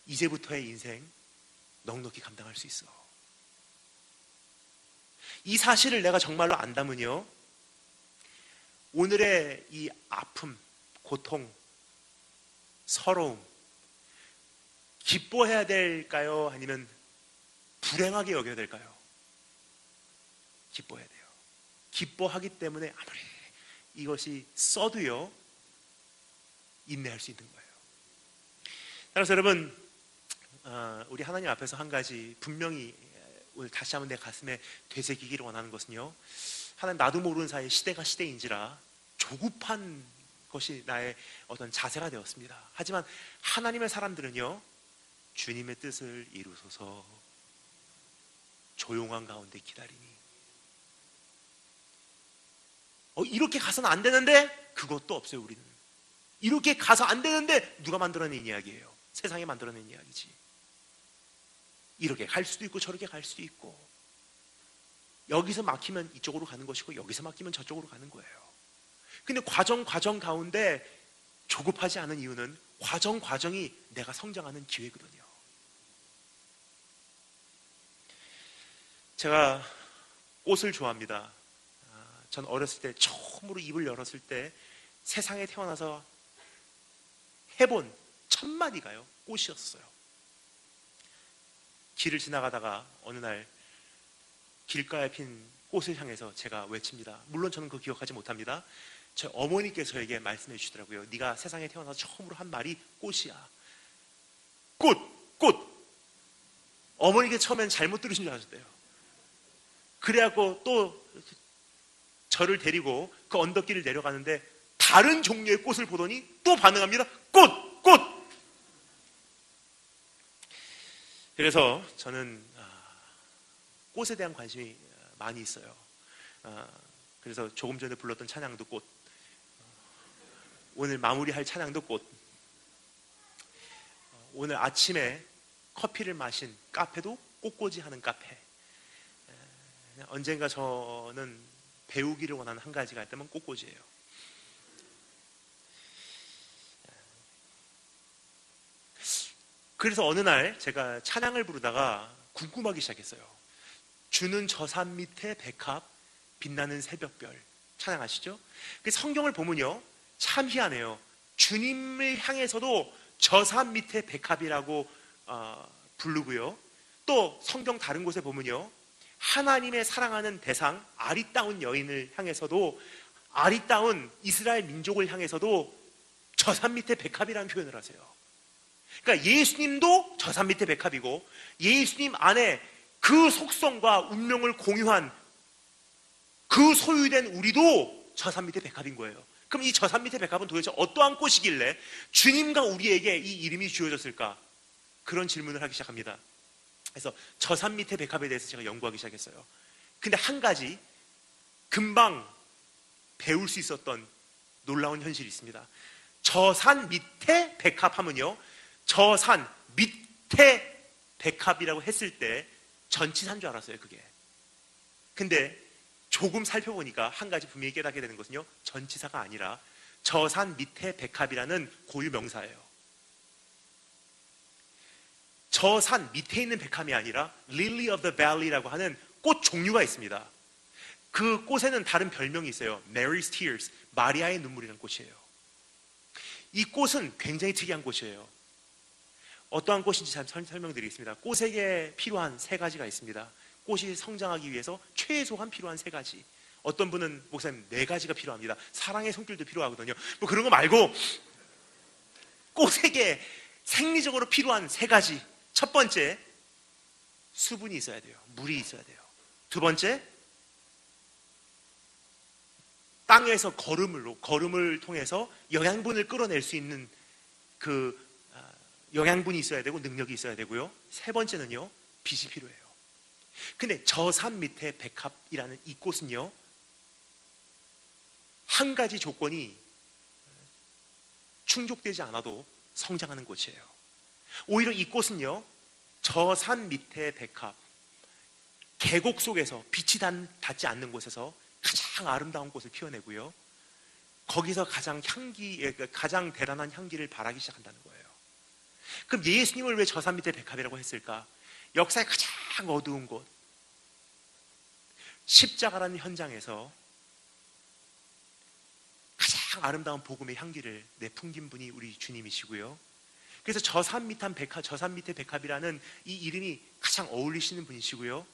이제부터의 인생 넉넉히 감당할 수 있어. 이 사실을 내가 정말로 안다면요, 오늘의 이 아픔, 고통, 서러움, 기뻐해야 될까요? 아니면 불행하게 여겨야 될까요? 기뻐해야 돼요. 기뻐하기 때문에 아무리 이것이 써도요, 인내할 수 있는 거예요. 따라서 여러분, 우리 하나님 앞에서 한 가지 분명히 오늘 다시 한번 내 가슴에 되새기기를 원하는 것은요, 하나님, 나도 모르는 사이에 시대가 시대인지라 조급한 것이 나의 어떤 자세가 되었습니다. 하지만 하나님의 사람들은요, 주님의 뜻을 이루소서 조용한 가운데 기다리니. 이렇게 가서는 안 되는데 그것도 없어요. 우리는 이렇게 가서 안 되는데 누가 만들어낸 이야기예요? 세상이 만들어낸 이야기지. 이렇게 갈 수도 있고 저렇게 갈 수도 있고, 여기서 막히면 이쪽으로 가는 것이고 여기서 막히면 저쪽으로 가는 거예요. 근데 과정 가운데 조급하지 않은 이유는 과정이 내가 성장하는 기회거든요. 제가 꽃을 좋아합니다. 전 어렸을 때 처음으로 입을 열었을 때 세상에 태어나서 해본 첫 마디가요, 꽃이었어요. 길을 지나가다가 어느 날 길가에 핀 꽃을 향해서 제가 외칩니다. 물론 저는 그거 기억하지 못합니다. 저희 어머니께서에게 말씀해 주시더라고요. 네가 세상에 태어나서 처음으로 한 말이 꽃이야. 꽃. 어머니께 처음엔 잘못 들으신 줄 아셨대요. 그래갖고 또 저를 데리고 그 언덕길을 내려가는데 다른 종류의 꽃을 보더니 또 반응합니다. 꽃! 그래서 저는 꽃에 대한 관심이 많이 있어요. 그래서 조금 전에 불렀던 찬양도 꽃, 오늘 마무리할 찬양도 꽃, 오늘 아침에 커피를 마신 카페도 꽃꽂이 하는 카페. 언젠가 저는 배우기를 원하는 한 가지가 있다면 꽃꽂이예요. 그래서 어느 날 제가 찬양을 부르다가 궁금하기 시작했어요. 주는 저 산 밑에 백합, 빛나는 새벽별. 찬양하시죠? 그 성경을 보면요, 참 희한해요. 주님을 향해서도 저 산 밑에 백합이라고 부르고요, 또 성경 다른 곳에 보면요, 하나님의 사랑하는 대상 아리따운 여인을 향해서도, 아리따운 이스라엘 민족을 향해서도 저 산 밑에 백합이라는 표현을 하세요. 그러니까 예수님도 저 산 밑에 백합이고, 예수님 안에 그 속성과 운명을 공유한 그 소유된 우리도 저 산 밑에 백합인 거예요. 그럼 이 저 산 밑의 백합은 도대체 어떠한 꽃이길래 주님과 우리에게 이 이름이 주어졌을까? 그런 질문을 하기 시작합니다. 그래서 저 산 밑의 백합에 대해서 제가 연구하기 시작했어요. 근데 한 가지 금방 배울 수 있었던 놀라운 현실이 있습니다. 저 산 밑에 백합 하면요, 저 산 밑에 백합이라고 했을 때 전치사인 줄 알았어요, 그게. 근데 조금 살펴보니까 한 가지 분명히 깨닫게 되는 것은요, 전치사가 아니라 저 산 밑에 백합이라는 고유 명사예요. 저 산 밑에 있는 백합이 아니라 Lily of the Valley라고 하는 꽃 종류가 있습니다. 그 꽃에는 다른 별명이 있어요. Mary's Tears, 마리아의 눈물이라는 꽃이에요. 이 꽃은 굉장히 특이한 꽃이에요. 어떠한 꽃인지 잘 설명드리겠습니다. 꽃에게 필요한 세 가지가 있습니다. 꽃이 성장하기 위해서 최소한 필요한 세 가지. 어떤 분은 목사님 네 가지가 필요합니다. 사랑의 손길도 필요하거든요. 뭐 그런 거 말고 꽃에게 생리적으로 필요한 세 가지. 첫 번째, 수분이 있어야 돼요. 물이 있어야 돼요. 두 번째, 땅에서 거름을 통해서 영양분을 끌어낼 수 있는 그 영양분이 있어야 되고 능력이 있어야 되고요. 세 번째는요, 빛이 필요해요. 근데 저 산 밑에 백합이라는 이 꽃은요, 한 가지 조건이 충족되지 않아도 성장하는 꽃이에요. 오히려 이 꽃은요, 저 산 밑에 백합, 계곡 속에서 빛이 닿지 않는 곳에서 가장 아름다운 꽃을 피워내고요, 거기서 가장 대단한 향기를 발하기 시작한다는 거예요. 그럼 예수님을 왜 저 산 밑에 백합이라고 했을까? 역사의 가장 어두운 곳, 십자가라는 현장에서 가장 아름다운 복음의 향기를 내풍긴 분이 우리 주님이시고요. 그래서 저 산 밑에 백합이라는 이 이름이 가장 어울리시는 분이시고요.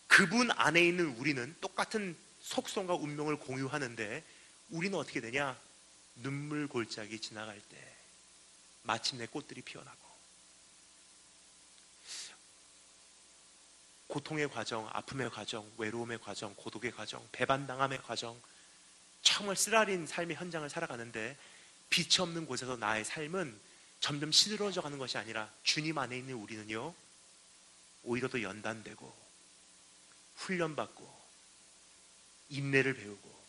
그분 안에 있는 우리는 똑같은 속성과 운명을 공유하는데, 우리는 어떻게 되냐? 눈물 골짜기 지나갈 때 마침내 꽃들이 피어나고, 고통의 과정, 아픔의 과정, 외로움의 과정, 고독의 과정, 배반당함의 과정, 정말 쓰라린 삶의 현장을 살아가는데 빛이 없는 곳에서 나의 삶은 점점 시들어져 가는 것이 아니라 주님 안에 있는 우리는요, 오히려 더 연단되고 훈련받고 인내를 배우고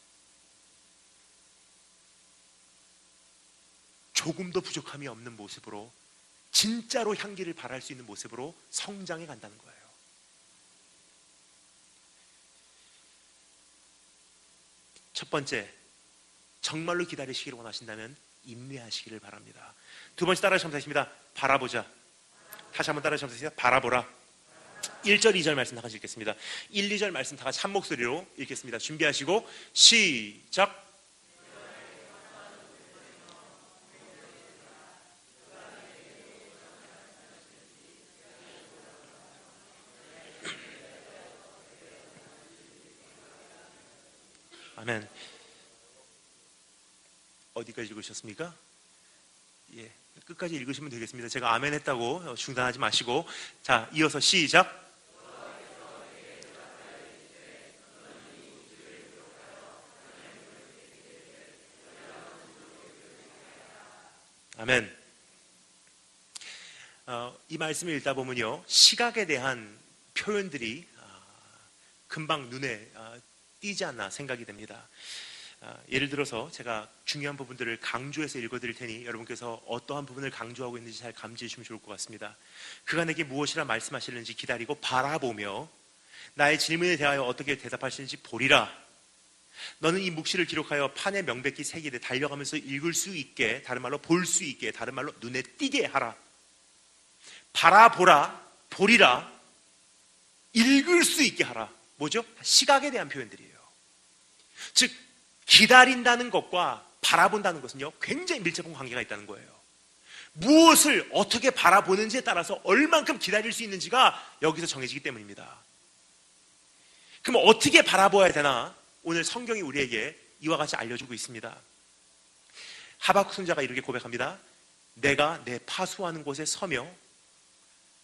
조금도 부족함이 없는 모습으로, 진짜로 향기를 발할 수 있는 모습으로 성장해 간다는 거예요. 첫 번째, 정말로 기다리시기를 원하신다면 인내하시기를 바랍니다. 두 번째, 따라서 하겠습니다. 바라보자. 다시 한번 따라서 하겠습니다. 바라보라. 1절, 2절 말씀 다 같이 읽겠습니다. 1, 2절 말씀 다 같이 한 목소리로 읽겠습니다. 준비하시고 시작. 아멘. 어디까지 읽으셨습니까? 예, 끝까지 읽으시면 되겠습니다. 제가 아멘 했다고 중단하지 마시고, 자, 이어서 시작. 아멘. 이 말씀을 읽다 보면요, 시각에 대한 표현들이 금방 눈에 띄지 않나 생각이 됩니다. 예를 들어서 제가 중요한 부분들을 강조해서 읽어드릴 테니 여러분께서 어떠한 부분을 강조하고 있는지 잘 감지해 주시면 좋을 것 같습니다. 그가 내게 무엇이라 말씀하시는지 기다리고 바라보며 나의 질문에 대하여 어떻게 대답하시는지 보리라. 너는 이 묵시를 기록하여 판에 명백히 새기되 달려가면서 읽을 수 있게, 다른 말로 볼 수 있게, 다른 말로 눈에 띄게 하라. 바라보라, 보리라, 읽을 수 있게 하라. 뭐죠? 시각에 대한 표현들이에요. 즉 기다린다는 것과 바라본다는 것은요, 굉장히 밀접한 관계가 있다는 거예요. 무엇을 어떻게 바라보는지에 따라서 얼만큼 기다릴 수 있는지가 여기서 정해지기 때문입니다. 그럼 어떻게 바라봐야 되나? 오늘 성경이 우리에게 이와 같이 알려주고 있습니다. 하박국 선지자가 이렇게 고백합니다. 내가 내 파수하는 곳에 서며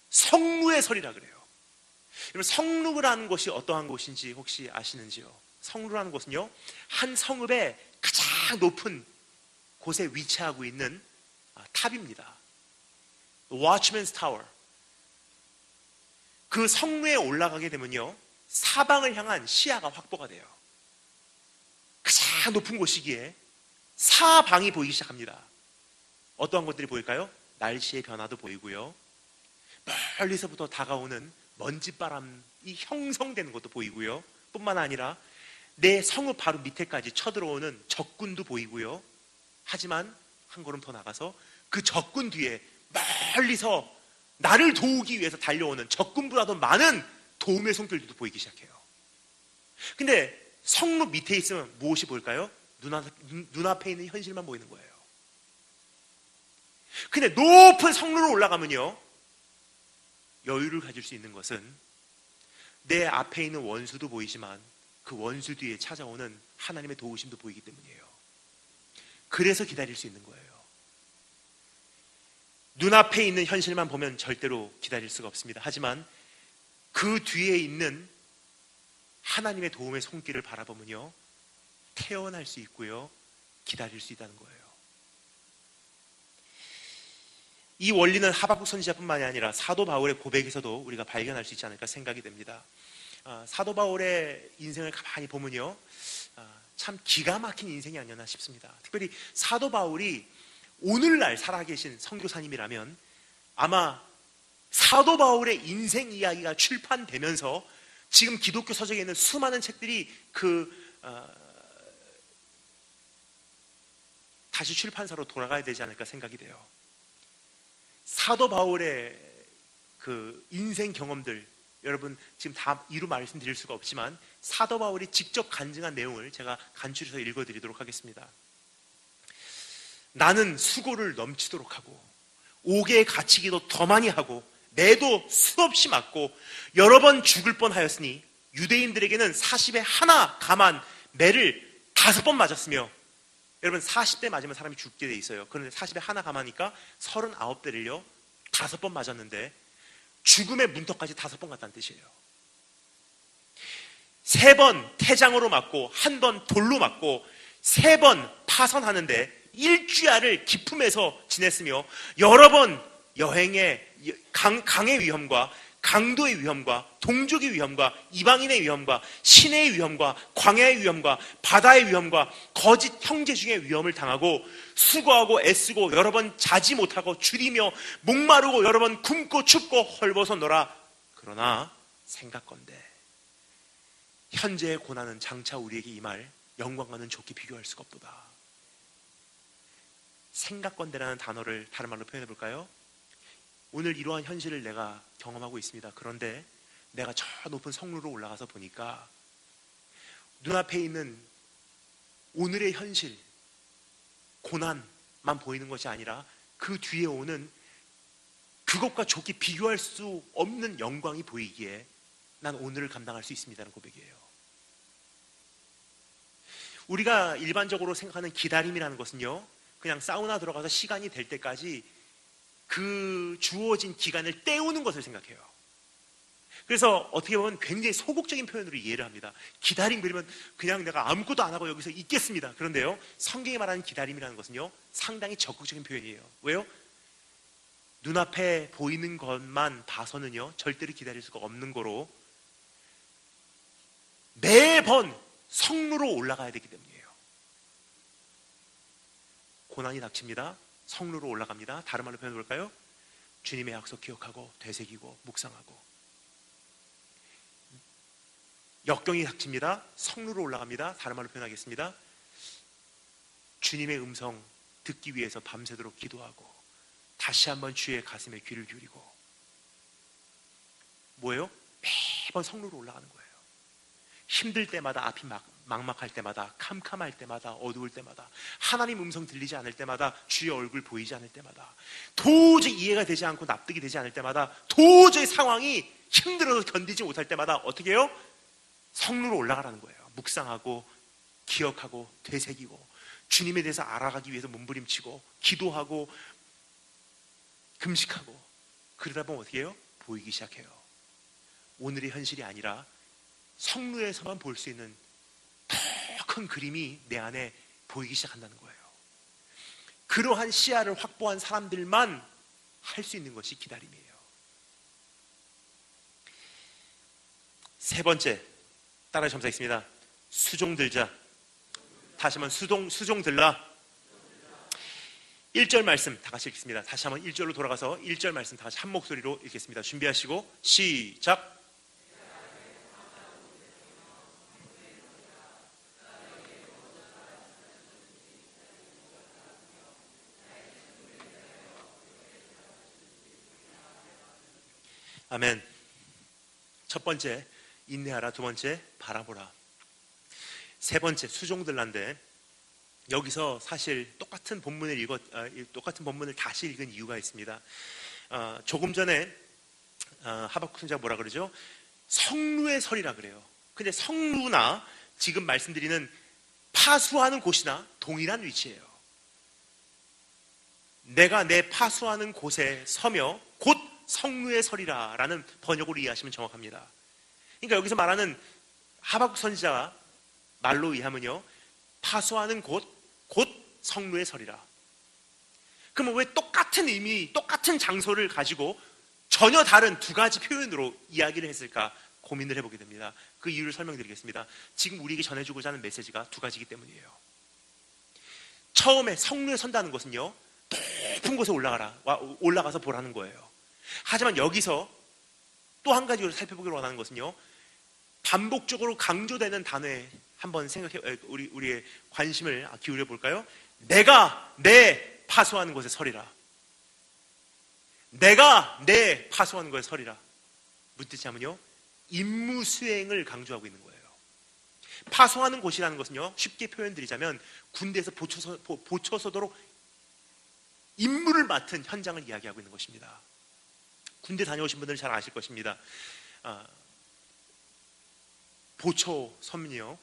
성루에 서리라 그래요. 여러분, 성루라는 곳이 어떠한 곳인지 혹시 아시는지요? 성루라는 곳은요, 한 성읍의 가장 높은 곳에 위치하고 있는 탑입니다. Watchman's Tower. 그 성루에 올라가게 되면요, 사방을 향한 시야가 확보가 돼요. 가장 높은 곳이기에 사방이 보이기 시작합니다. 어떠한 것들이 보일까요? 날씨의 변화도 보이고요, 멀리서부터 다가오는 먼지바람이 형성되는 것도 보이고요, 뿐만 아니라 내 성읍 바로 밑에까지 쳐들어오는 적군도 보이고요. 하지만 한 걸음 더 나가서 그 적군 뒤에 멀리서 나를 도우기 위해서 달려오는 적군보다도 많은 도움의 손길도 보이기 시작해요. 근데 성읍 밑에 있으면 무엇이 보일까요? 눈앞에 있는 현실만 보이는 거예요. 근데 높은 성루로 올라가면요, 여유를 가질 수 있는 것은 내 앞에 있는 원수도 보이지만 그 원수 뒤에 찾아오는 하나님의 도우심도 보이기 때문이에요. 그래서 기다릴 수 있는 거예요. 눈앞에 있는 현실만 보면 절대로 기다릴 수가 없습니다. 하지만 그 뒤에 있는 하나님의 도움의 손길을 바라보면요, 태어날 수 있고요, 기다릴 수 있다는 거예요. 이 원리는 하박국 선지자뿐만이 아니라 사도 바울의 고백에서도 우리가 발견할 수 있지 않을까 생각이 됩니다. 사도 바울의 인생을 가만히 보면요, 참 기가 막힌 인생이 아니었나 싶습니다. 특별히 사도 바울이 오늘날 살아계신 선교사님이라면 아마 사도 바울의 인생 이야기가 출판되면서 지금 기독교 서적에 있는 수많은 책들이 다시 출판사로 돌아가야 되지 않을까 생각이 돼요. 사도 바울의 그 인생 경험들, 여러분 지금 다 이루 말씀드릴 수가 없지만 사도 바울이 직접 간증한 내용을 제가 간추려서 읽어드리도록 하겠습니다. 나는 수고를 넘치도록 하고 옥에 갇히기도 더 많이 하고 매도 수없이 맞고 여러 번 죽을 뻔하였으니 유대인들에게는 40에 하나 감한 매를 5번 맞았으며, 여러분 40대 맞으면 사람이 죽게 돼 있어요. 그런데 40에 하나 감하니까 39대를요 5번 맞았는데 죽음의 문턱까지 5번 갔다는 뜻이에요. 3번 태장으로 맞고 1번 돌로 맞고 3번 파선하는데 일주야를 기품에서 지냈으며 여러 번 여행의 강의 위험과 강도의 위험과 동족의 위험과 이방인의 위험과 시내의 위험과 광야의 위험과 바다의 위험과 거짓 형제 중의 위험을 당하고 수고하고 애쓰고 여러 번 자지 못하고 줄이며 목마르고 여러 번 굶고 춥고 헐벗어노라. 그러나 생각건대 현재의 고난은 장차 우리에게 임할 영광과는 좋게 비교할 수가 없도다. 생각건대라는 단어를 다른 말로 표현해 볼까요? 오늘 이러한 현실을 내가 경험하고 있습니다. 그런데 내가 저 높은 성루로 올라가서 보니까 눈앞에 있는 오늘의 현실, 고난만 보이는 것이 아니라 그 뒤에 오는 그것과 좋게 비교할 수 없는 영광이 보이기에 난 오늘을 감당할 수 있습니다라는 고백이에요. 우리가 일반적으로 생각하는 기다림이라는 것은요, 그냥 사우나 들어가서 시간이 될 때까지 그 주어진 기간을 때우는 것을 생각해요. 그래서 어떻게 보면 굉장히 소극적인 표현으로 이해를 합니다. 기다림, 그러면 그냥 내가 아무것도 안 하고 여기서 있겠습니다. 그런데요, 성경이 말하는 기다림이라는 것은요 상당히 적극적인 표현이에요. 왜요? 눈앞에 보이는 것만 봐서는요 절대로 기다릴 수가 없는 거로 매번 성루로 올라가야 되기 때문이에요. 고난이 닥칩니다. 성루로 올라갑니다. 다른 말로 표현해 볼까요? 주님의 약속 기억하고 되새기고 묵상하고. 역경이 닥칩니다. 성루로 올라갑니다. 다른 말로 표현하겠습니다. 주님의 음성 듣기 위해서 밤새도록 기도하고 다시 한번 주의 가슴에 귀를 기울이고. 뭐예요? 매번 성루로 올라가는 거예요. 힘들 때마다, 앞이 막막할 때마다, 캄캄할 때마다, 어두울 때마다, 하나님 음성 들리지 않을 때마다, 주의 얼굴 보이지 않을 때마다, 도저히 이해가 되지 않고 납득이 되지 않을 때마다, 도저히 상황이 힘들어서 견디지 못할 때마다 어떻게 해요? 성루로 올라가라는 거예요. 묵상하고 기억하고 되새기고 주님에 대해서 알아가기 위해서 몸부림치고 기도하고 금식하고. 그러다 보면 어떻게 해요? 보이기 시작해요. 오늘의 현실이 아니라 성루에서만 볼 수 있는 더 큰 그림이 내 안에 보이기 시작한다는 거예요. 그러한 시야를 확보한 사람들만 할 수 있는 것이 기다림이에요. 세 번째, 따라 점사하겠습니다. 수종 들자. 다시 한번 수종 들라. 1절 말씀 다 같이 읽겠습니다. 다시 한번 1절로 돌아가서 1절 말씀 다 같이 한 목소리로 읽겠습니다. 준비하시고 시작. 아멘. 첫 번째, 인내하라. 두 번째, 바라보라. 세 번째, 수종들란데, 여기서 사실 똑같은 본문을 다시 읽은 이유가 있습니다. 조금 전에 하박국 선지자가 뭐라 그러죠? 성루의 설이라 그래요. 근데 성루나 지금 말씀드리는 파수하는 곳이나 동일한 위치예요. 내가 내 파수하는 곳에 서며 곧 성루의 설이라 라는 번역으로 이해하시면 정확합니다. 그러니까 여기서 말하는 하박국 선지자가 말로 의하면요, 파수하는 곳, 곧 성루의 설이라. 그러면 왜 똑같은 의미, 똑같은 장소를 가지고 전혀 다른 두 가지 표현으로 이야기를 했을까 고민을 해보게 됩니다. 그 이유를 설명드리겠습니다. 지금 우리에게 전해주고자 하는 메시지가 두 가지이기 때문이에요. 처음에 성루에 선다는 것은요, 높은 곳에 올라가서 보라는 거예요. 하지만 여기서 또 한 가지로 살펴보기로 원하는 것은요, 반복적으로 강조되는 단어에 한번 우리의 관심을 기울여 볼까요? 내가 내 파수하는 곳에 서리라. 내가 내 파수하는 곳에 서리라. 무슨 뜻이냐면요, 임무 수행을 강조하고 있는 거예요. 파수하는 곳이라는 것은요, 쉽게 표현드리자면 군대에서 보초서도록 임무를 맡은 현장을 이야기하고 있는 것입니다. 군대 다녀오신 분들은 잘 아실 것입니다. 보초 서면이요,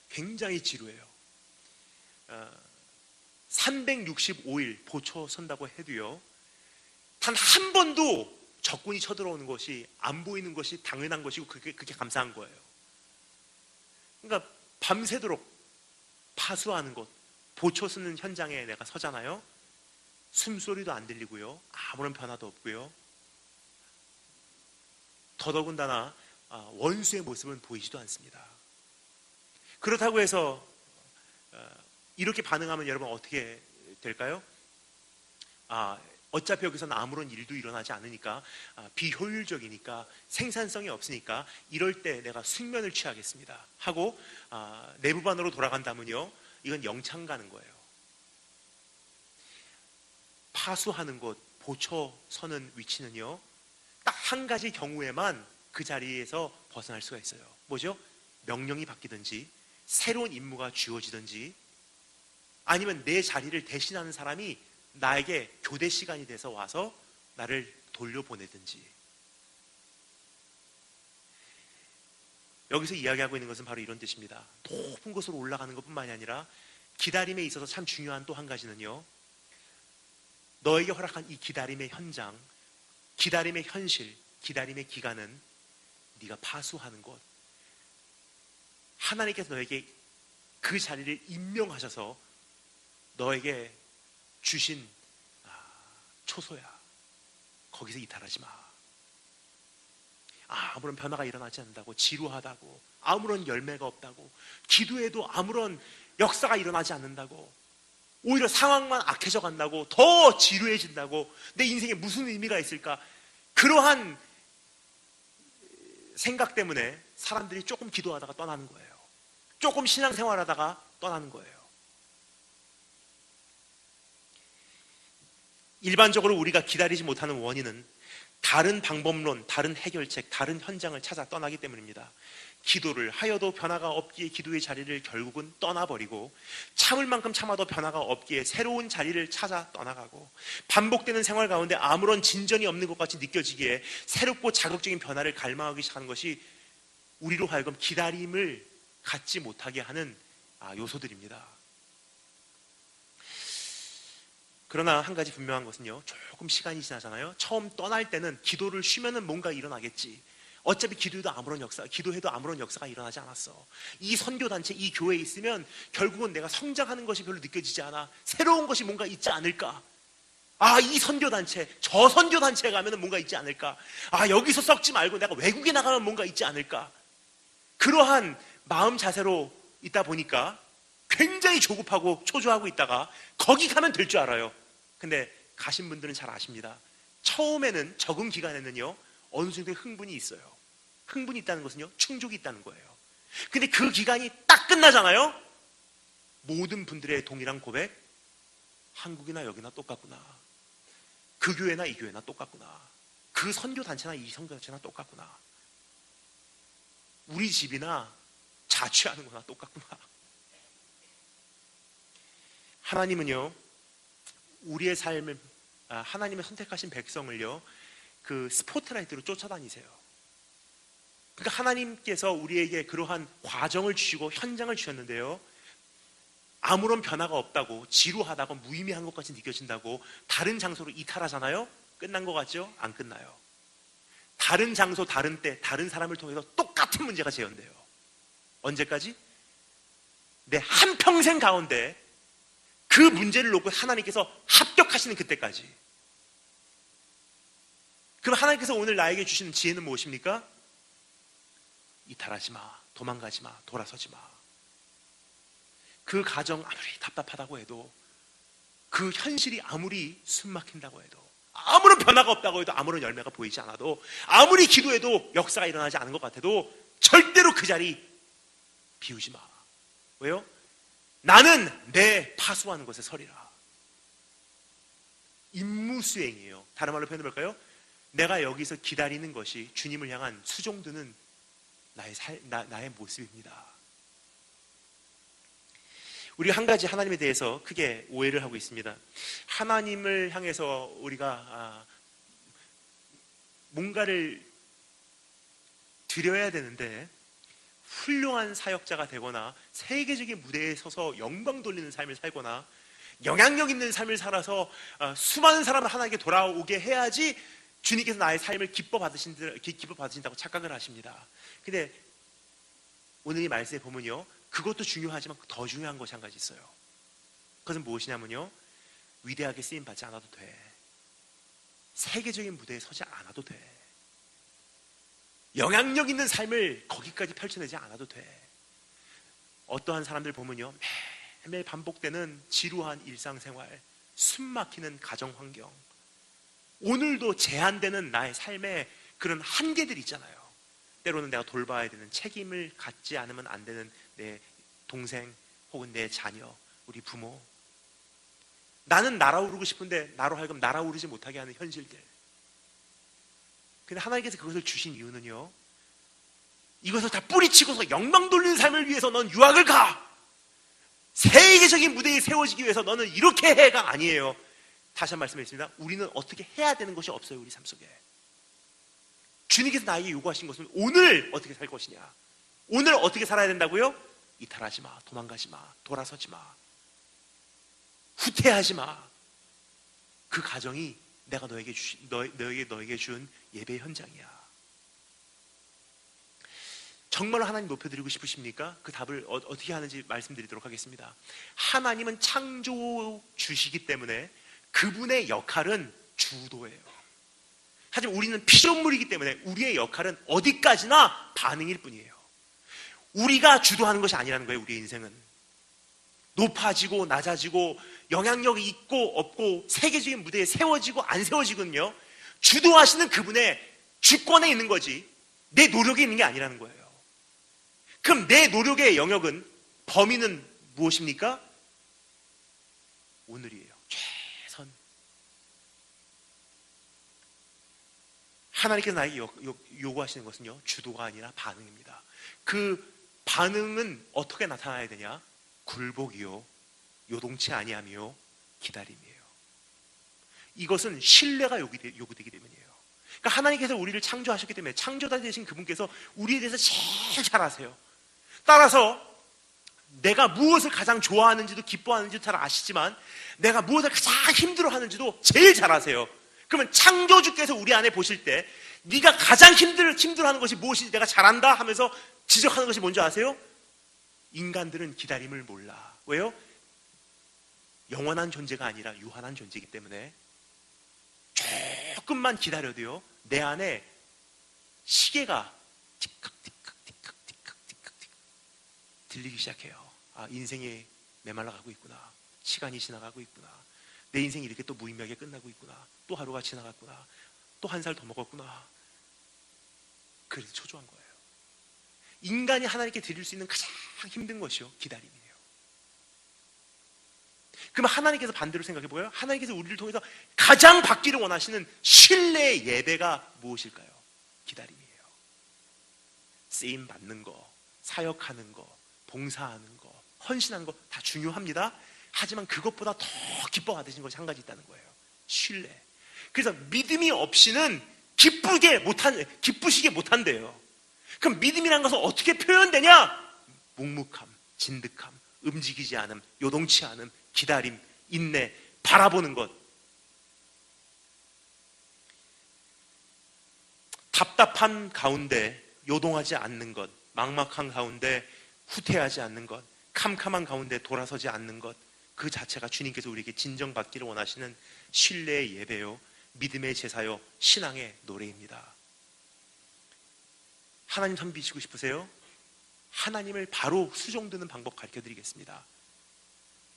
굉장히 지루해요. 365일 보초 선다고 해도요, 단 한 번도 적군이 쳐들어오는 것이 안 보이는 것이 당연한 것이고 그게 감사한 거예요. 그러니까 밤새도록 파수하는 곳, 보초 쓰는 현장에 내가 서잖아요. 숨소리도 안 들리고요, 아무런 변화도 없고요, 더더군다나 원수의 모습은 보이지도 않습니다. 그렇다고 해서 이렇게 반응하면 여러분 어떻게 될까요? 어차피 여기서는 아무런 일도 일어나지 않으니까, 비효율적이니까, 생산성이 없으니까 이럴 때 내가 숙면을 취하겠습니다 하고 내부반으로 돌아간다면요, 이건 영창 가는 거예요. 파수하는 곳, 보초 서는 위치는요, 딱 한 가지 경우에만 그 자리에서 벗어날 수가 있어요. 뭐죠? 명령이 바뀌든지, 새로운 임무가 주어지든지, 아니면 내 자리를 대신하는 사람이 나에게 교대 시간이 돼서 와서 나를 돌려보내든지. 여기서 이야기하고 있는 것은 바로 이런 뜻입니다. 높은 곳으로 올라가는 것뿐만이 아니라 기다림에 있어서 참 중요한 또 한 가지는요, 너에게 허락한 이 기다림의 현장, 기다림의 현실, 기다림의 기간은 네가 파수하는 곳, 하나님께서 너에게 그 자리를 임명하셔서 너에게 주신 초소야. 거기서 이탈하지 마. 아무런 변화가 일어나지 않는다고, 지루하다고, 아무런 열매가 없다고, 기도해도 아무런 역사가 일어나지 않는다고, 오히려 상황만 악해져 간다고, 더 지루해진다고, 내 인생에 무슨 의미가 있을까, 그러한 생각 때문에 사람들이 조금 기도하다가 떠나는 거예요. 조금 신앙생활하다가 떠나는 거예요. 일반적으로 우리가 기다리지 못하는 원인은 다른 방법론, 다른 해결책, 다른 현장을 찾아 떠나기 때문입니다. 기도를 하여도 변화가 없기에 기도의 자리를 결국은 떠나버리고, 참을 만큼 참아도 변화가 없기에 새로운 자리를 찾아 떠나가고, 반복되는 생활 가운데 아무런 진전이 없는 것 같이 느껴지기에 새롭고 자극적인 변화를 갈망하기 시작하는 것이 우리로 하여금 기다림을 갖지 못하게 하는 요소들입니다. 그러나 한 가지 분명한 것은요, 조금 시간이 지나잖아요. 처음 떠날 때는 기도를 쉬면은 뭔가 일어나겠지, 어차피 기도해도 아무런 역사가 일어나지 않았어. 이 선교단체, 이 교회에 있으면 결국은 내가 성장하는 것이 별로 느껴지지 않아. 새로운 것이 뭔가 있지 않을까? 이 선교단체, 저 선교단체에 가면 뭔가 있지 않을까? 여기서 썩지 말고 내가 외국에 나가면 뭔가 있지 않을까? 그러한 마음 자세로 있다 보니까 굉장히 조급하고 초조하고 있다가 거기 가면 될 줄 알아요. 근데 가신 분들은 잘 아십니다. 처음에는, 적응 기간에는요, 어느 정도의 흥분이 있어요. 흥분이 있다는 것은요, 충족이 있다는 거예요. 근데 그 기간이 딱 끝나잖아요. 모든 분들의 동일한 고백, 한국이나 여기나 똑같구나. 그 교회나 이 교회나 똑같구나. 그 선교단체나 이 선교단체나 똑같구나. 우리 집이나 자취하는 거나 똑같구나. 하나님은요, 우리의 삶을, 하나님의 선택하신 백성을요, 그 스포트라이트로 쫓아다니세요. 그러니까 하나님께서 우리에게 그러한 과정을 주시고 현장을 주셨는데요, 아무런 변화가 없다고, 지루하다고, 무의미한 것 같이 느껴진다고 다른 장소로 이탈하잖아요. 끝난 것 같죠? 안 끝나요. 다른 장소, 다른 때, 다른 사람을 통해서 똑같은 문제가 재현돼요. 언제까지? 내 한평생 가운데 그 문제를 놓고 하나님께서 합격하시는 그때까지. 그럼 하나님께서 오늘 나에게 주시는 지혜는 무엇입니까? 이탈하지 마, 도망가지 마, 돌아서지 마. 그 가정 아무리 답답하다고 해도, 그 현실이 아무리 숨막힌다고 해도, 아무런 변화가 없다고 해도, 아무런 열매가 보이지 않아도, 아무리 기도해도 역사가 일어나지 않은 것 같아도 절대로 그 자리 비우지 마. 왜요? 나는 내 파수하는 곳에 서리라. 임무수행이에요. 다른 말로 표현해 볼까요? 내가 여기서 기다리는 것이 주님을 향한 수종드는 나의 모습입니다. 우리가 한 가지 하나님에 대해서 크게 오해를 하고 있습니다. 하나님을 향해서 우리가 뭔가를 드려야 되는데, 훌륭한 사역자가 되거나 세계적인 무대에 서서 영광 돌리는 삶을 살거나 영향력 있는 삶을 살아서 수많은 사람을 하나님께 돌아오게 해야지 주님께서 나의 삶을 기뻐 받으신다고 착각을 하십니다. 근데 오늘 이 말씀에 보면요, 그것도 중요하지만 더 중요한 것이 한 가지 있어요. 그것은 무엇이냐면요, 위대하게 쓰임 받지 않아도 돼. 세계적인 무대에 서지 않아도 돼. 영향력 있는 삶을 거기까지 펼쳐내지 않아도 돼. 어떠한 사람들 보면요, 매일 반복되는 지루한 일상생활, 숨막히는 가정환경, 오늘도 제한되는 나의 삶의 그런 한계들이 있잖아요. 때로는 내가 돌봐야 되는, 책임을 갖지 않으면 안 되는 내 동생 혹은 내 자녀, 우리 부모. 나는 날아오르고 싶은데 나로 하여금 날아오르지 못하게 하는 현실들. 근데 하나님께서 그것을 주신 이유는요, 이것을 다 뿌리치고서 영광 돌리는 삶을 위해서 넌 유학을 가! 세계적인 무대에 세워지기 위해서 너는 이렇게 해가 아니에요. 다시 한 번 말씀드리겠습니다. 우리는 어떻게 해야 되는 것이 없어요. 우리 삶 속에 주님께서 나에게 요구하신 것은 오늘 어떻게 살 것이냐, 오늘 어떻게 살아야 된다고요? 이탈하지 마, 도망가지 마, 돌아서지 마, 후퇴하지 마. 그 가정이 내가 너에게 준 예배 현장이야. 정말로 하나님 높여드리고 싶으십니까? 그 답을 어떻게 하는지 말씀드리도록 하겠습니다. 하나님은 창조주시기 때문에 그분의 역할은 주도예요. 하지만 우리는 피조물이기 때문에 우리의 역할은 어디까지나 반응일 뿐이에요. 우리가 주도하는 것이 아니라는 거예요. 우리의 인생은 높아지고 낮아지고 영향력이 있고 없고 세계적인 무대에 세워지고 안 세워지거든요. 주도하시는 그분의 주권에 있는 거지 내 노력에 있는 게 아니라는 거예요. 그럼 내 노력의 영역은, 범위는 무엇입니까? 오늘이에요. 최선. 하나님께서 나에게 요구하시는 것은요, 주도가 아니라 반응입니다. 그 반응은 어떻게 나타나야 되냐? 굴복이요, 요동치 아니함이요, 기다림이에요. 이것은 신뢰가 요구되기 때문이에요. 그러니까 하나님께서 우리를 창조하셨기 때문에, 창조자 되신 그분께서 우리에 대해서 제일 잘 아세요. 따라서 내가 무엇을 가장 좋아하는지도 기뻐하는지도 잘 아시지만, 내가 무엇을 가장 힘들어하는지도 제일 잘 아세요. 그러면 창조주께서 우리 안에 보실 때 네가 가장 힘들어하는 것이 무엇인지 내가 잘한다 하면서 지적하는 것이 뭔지 아세요? 인간들은 기다림을 몰라. 왜요? 영원한 존재가 아니라 유한한 존재이기 때문에 조금만 기다려도요, 내 안에 시계가 틱칵틱칵틱칵틱칵틱칵 들리기 시작해요. 아, 인생이 메말라가고 있구나. 시간이 지나가고 있구나. 내 인생이 이렇게 또 무의미하게 끝나고 있구나. 또 하루가 지나갔구나. 또 한 살 더 먹었구나. 그래서 초조한 거예요. 인간이 하나님께 드릴 수 있는 가장 힘든 것이요, 기다림이에요. 그럼 하나님께서 반대로 생각해 보여요. 하나님께서 우리를 통해서 가장 받기를 원하시는 신뢰의 예배가 무엇일까요? 기다림이에요. 쓰임 받는 거, 사역하는 거, 봉사하는 거, 헌신하는 거 다 중요합니다. 하지만 그것보다 더 기뻐 받으신 것이 한 가지 있다는 거예요. 신뢰. 그래서 믿음이 없이는 기쁘시게 못한대요. 그럼 믿음이란 것은 어떻게 표현되냐? 묵묵함, 진득함, 움직이지 않음, 요동치 않음, 기다림, 인내, 바라보는 것. 답답한 가운데 요동하지 않는 것, 막막한 가운데 후퇴하지 않는 것, 캄캄한 가운데 돌아서지 않는 것, 그 자체가 주님께서 우리에게 진정받기를 원하시는 신뢰의 예배요, 믿음의 제사요, 신앙의 노래입니다. 하나님 섬기시고 싶으세요? 하나님을 바로 수종드는 방법 가르쳐드리겠습니다.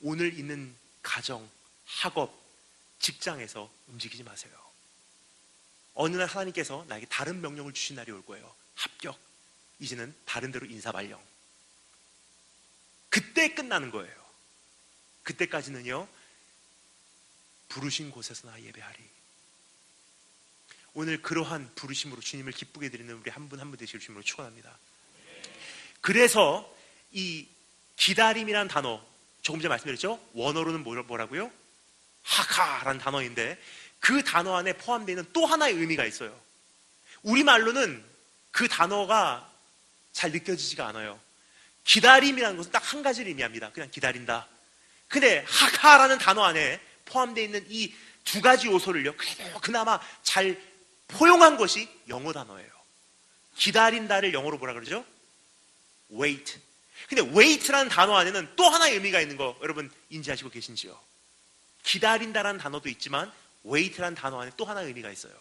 오늘 있는 가정, 학업, 직장에서 움직이지 마세요. 어느 날 하나님께서 나에게 다른 명령을 주신 날이 올 거예요. 합격. 이제는 다른 데로 인사발령. 그때 끝나는 거예요. 그때까지는요, 부르신 곳에서나 예배하리. 오늘 그러한 부르심으로 주님을 기쁘게 드리는 우리 한 분 한 분 되시길 주님으로 축원합니다. 그래서 이 기다림이라는 단어, 조금 전에 말씀드렸죠? 원어로는 뭐라고요? 하카라는 단어인데, 그 단어 안에 포함되어 있는 또 하나의 의미가 있어요. 우리말로는 그 단어가 잘 느껴지지가 않아요. 기다림이라는 것은 딱 한 가지를 의미합니다. 그냥 기다린다. 근데 하카라는 단어 안에 포함되어 있는 이 두 가지 요소를요, 그래도 그나마 잘 포용한 것이 영어 단어예요. 기다린다를 영어로 뭐라 그러죠? wait. 근데 wait라는 단어 안에는 또 하나의 의미가 있는 거 여러분 인지하시고 계신지요? 기다린다라는 단어도 있지만 wait라는 단어 안에 또 하나의 의미가 있어요.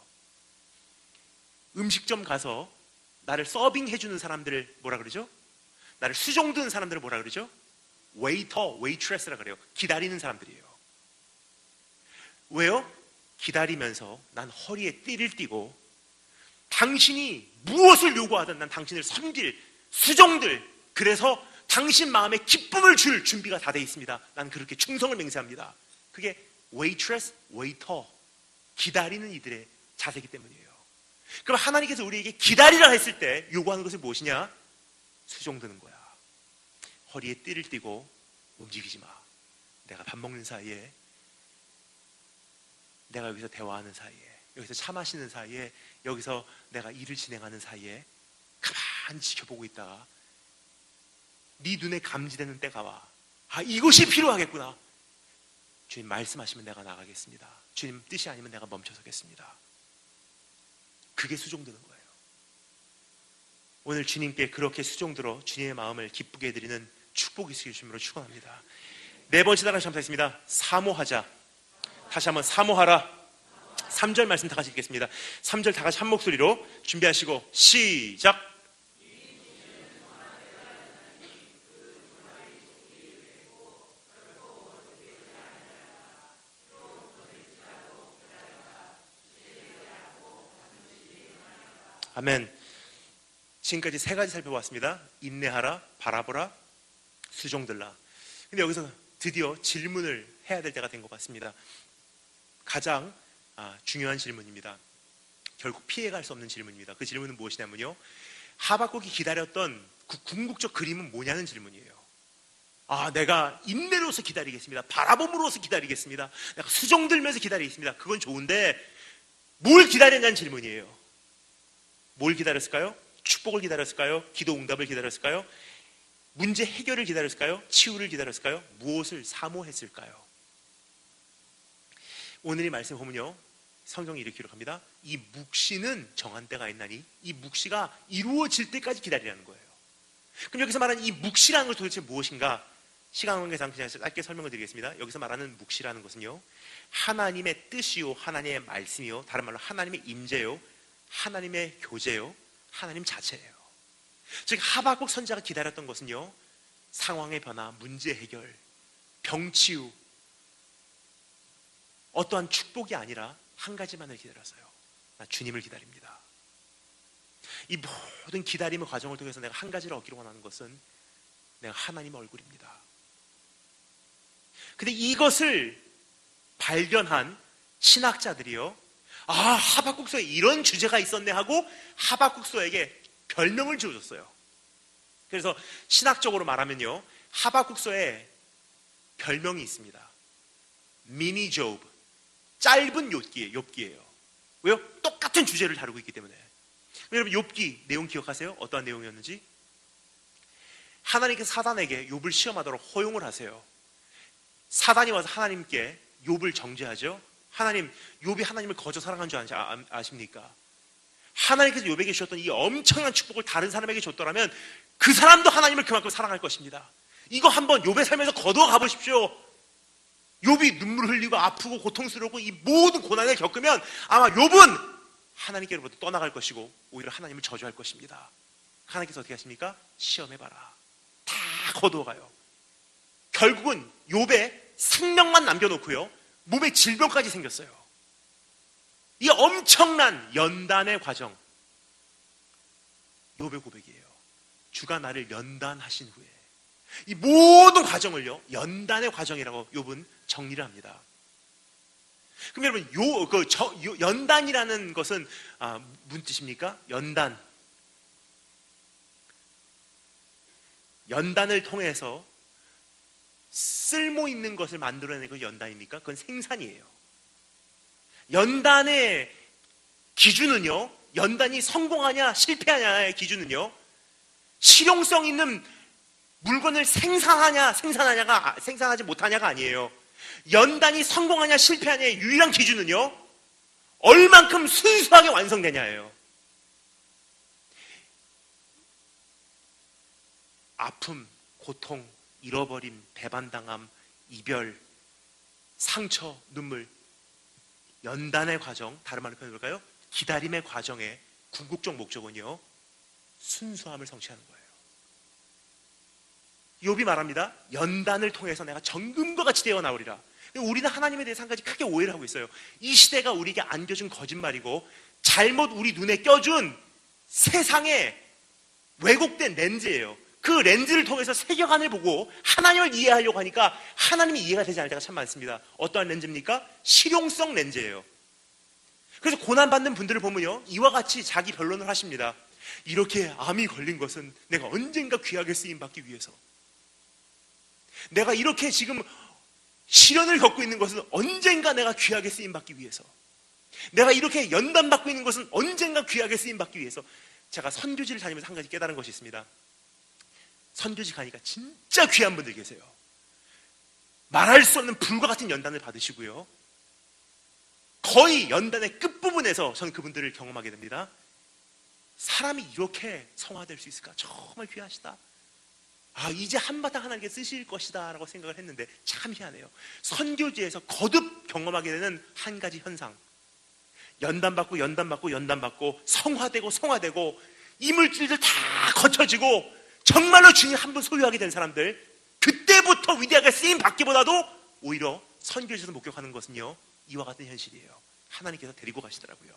음식점 가서 나를 서빙해주는 사람들을 뭐라 그러죠? 나를 수종드는 사람들을 뭐라 그러죠? waiter, waitress라 그래요. 기다리는 사람들이에요. 왜요? 기다리면서 난 허리에 띠를 띠고 당신이 무엇을 요구하든 난 당신을 섬길, 수종들, 그래서 당신 마음에 기쁨을 줄 준비가 다 돼 있습니다. 난 그렇게 충성을 맹세합니다. 그게 waitress, waiter, 기다리는 이들의 자세이기 때문이에요. 그럼 하나님께서 우리에게 기다리라 했을 때 요구하는 것이 무엇이냐? 수종드는 거야. 허리에 띠를 띠고 움직이지 마. 내가 밥 먹는 사이에, 내가 여기서 대화하는 사이에, 여기서 차 마시는 사이에, 여기서 내가 일을 진행하는 사이에 가만히 지켜보고 있다가 네 눈에 감지되는 때가 와. 아, 이것이 필요하겠구나. 주님 말씀하시면 내가 나가겠습니다. 주님 뜻이 아니면 내가 멈춰서겠습니다. 그게 수종드는 거예요. 오늘 주님께 그렇게 수종들어 주님의 마음을 기쁘게 해드리는 축복이 있으길 주님으로 축원합니다. 네 번째 단어 감사했습니다. 사모하자. 다시 한번 사모하라. 3절 말씀 다 같이 읽겠습니다. 3절 다 같이 한 목소리로 준비하시고 시작. 아멘. 지금까지 세 가지 살펴봤습니다. 인내하라, 바라보라, 수종들라. 근데 여기서 드디어 질문을 해야 될 때가 된 것 같습니다. 가장 중요한 질문입니다. 결국 피해갈 수 없는 질문입니다. 그 질문은 무엇이냐면요, 하박국이 기다렸던 그 궁극적 그림은 뭐냐는 질문이에요. 아, 내가 인내로서 기다리겠습니다. 바라봄으로서 기다리겠습니다. 내가 수종들면서 기다리겠습니다. 그건 좋은데 뭘 기다렸냐는 질문이에요. 뭘 기다렸을까요? 축복을 기다렸을까요? 기도 응답을 기다렸을까요? 문제 해결을 기다렸을까요? 치유를 기다렸을까요? 무엇을 사모했을까요? 오늘 이 말씀 보면요, 성경이 이렇게 기록합니다. 이 묵시는 정한 때가 있나니 이 묵시가 이루어질 때까지 기다리라는 거예요. 그럼 여기서 말하는 이 묵시라는 것 도대체 무엇인가? 시간 관계상 그냥 짧게 설명을 드리겠습니다. 여기서 말하는 묵시라는 것은요, 하나님의 뜻이요, 하나님의 말씀이요, 다른 말로 하나님의 임재요, 하나님의 교제요, 하나님 자체예요. 즉 하박국 선지자가 기다렸던 것은요, 상황의 변화, 문제 해결, 병치유, 어떠한 축복이 아니라 한 가지만을 기다렸어요. 나 주님을 기다립니다. 이 모든 기다림의 과정을 통해서 내가 한 가지를 얻기를 원하는 것은 내가 하나님의 얼굴입니다. 근데 이것을 발견한 신학자들이요, 아, 하박국서에 이런 주제가 있었네 하고 하박국서에게 별명을 지어줬어요. 그래서 신학적으로 말하면요, 하박국서에 별명이 있습니다. 미니 조브, 짧은 욥기예요. 왜요? 똑같은 주제를 다루고 있기 때문에. 여러분 욥기 내용 기억하세요? 어떠한 내용이었는지? 하나님께서 사단에게 욥을 시험하도록 허용을 하세요. 사단이 와서 하나님께 욥을 정죄하죠. 하나님, 욥이 하나님을 거저 사랑한 줄 아십니까? 하나님께서 욥에게 주셨던 이 엄청난 축복을 다른 사람에게 줬더라면 그 사람도 하나님을 그만큼 사랑할 것입니다. 이거 한번 욥의 삶에서 거두어 가보십시오. 욥이 눈물 흘리고 아프고 고통스럽고 이 모든 고난을 겪으면 아마 욥은 하나님께로부터 떠나갈 것이고 오히려 하나님을 저주할 것입니다. 하나님께서 어떻게 하십니까? 시험해봐라. 다 거두어가요. 결국은 욥의 생명만 남겨놓고요, 몸에 질병까지 생겼어요. 이 엄청난 연단의 과정, 욥의 고백이에요. 주가 나를 연단하신 후에 이 모든 과정을요, 연단의 과정이라고 욥은 정리를 합니다. 그럼 여러분, 연단이라는 것은 무슨 뜻입니까? 연단을 통해서 쓸모 있는 것을 만들어내는 건 연단입니까? 그건 생산이에요. 연단의 기준은요, 연단이 성공하냐 실패하냐의 기준은요, 실용성 있는 물건을 생산하지 못하냐가 아니에요. 연단이 성공하냐 실패하냐의 유일한 기준은요, 얼만큼 순수하게 완성되냐예요. 아픔, 고통, 잃어버림, 배반당함, 이별, 상처, 눈물, 연단의 과정, 다른 말로 표현해볼까요? 기다림의 과정의 궁극적 목적은요, 순수함을 성취하는 거예요. 욥이 말합니다. 연단을 통해서 내가 정금과 같이 되어 나오리라. 우리는 하나님에 대해서 한 가지 크게 오해를 하고 있어요. 이 시대가 우리에게 안겨준 거짓말이고 잘못 우리 눈에 껴준 세상의 왜곡된 렌즈예요. 그 렌즈를 통해서 세계관을 보고 하나님을 이해하려고 하니까 하나님이 이해가 되지 않을 때가 참 많습니다. 어떠한 렌즈입니까? 실용성 렌즈예요. 그래서 고난받는 분들을 보면요, 이와 같이 자기 변론을 하십니다. 이렇게 암이 걸린 것은 내가 언젠가 귀하게 쓰임받기 위해서, 내가 이렇게 지금 시련을 겪고 있는 것은 언젠가 내가 귀하게 쓰임받기 위해서, 내가 이렇게 연단받고 있는 것은 언젠가 귀하게 쓰임받기 위해서. 제가 선교지를 다니면서 한 가지 깨달은 것이 있습니다. 선교지 가니까 진짜 귀한 분들 계세요. 말할 수 없는 불과 같은 연단을 받으시고요, 거의 연단의 끝부분에서 저는 그분들을 경험하게 됩니다. 사람이 이렇게 성화될 수 있을까? 정말 귀하시다. 이제 한바탕 하나님께 쓰실 것이다 라고 생각을 했는데 참 희한해요. 선교지에서 거듭 경험하게 되는 한 가지 현상, 연단받고 성화되고 이물질들 다 거쳐지고 정말로 주님 한 분 소유하게 된 사람들, 그때부터 위대하게 쓰임 받기보다도 오히려 선교지에서 목격하는 것은요, 이와 같은 현실이에요. 하나님께서 데리고 가시더라고요.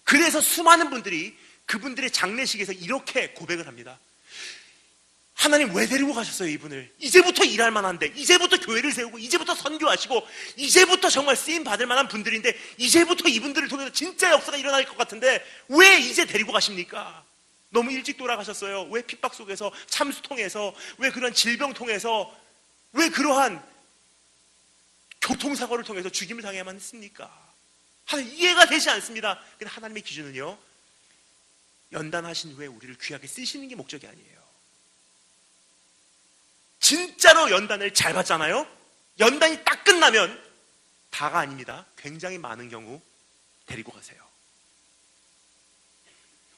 그래서 수많은 분들이 그분들의 장례식에서 이렇게 고백을 합니다. 하나님 왜 데리고 가셨어요 이분을? 이제부터 일할 만한데, 이제부터 교회를 세우고, 이제부터 선교하시고, 이제부터 정말 쓰임 받을 만한 분들인데, 이제부터 이분들을 통해서 진짜 역사가 일어날 것 같은데 왜 이제 데리고 가십니까? 너무 일찍 돌아가셨어요. 왜 핍박 속에서, 참수 통해서, 왜 그런 질병 통해서, 왜 그러한 교통사고를 통해서 죽임을 당해야만 했습니까? 이해가 되지 않습니다. 근데 하나님의 기준은요, 연단하신 후에 우리를 귀하게 쓰시는 게 목적이 아니에요. 진짜로 연단을 잘 받잖아요. 연단이 딱 끝나면 다가 아닙니다. 굉장히 많은 경우 데리고 가세요.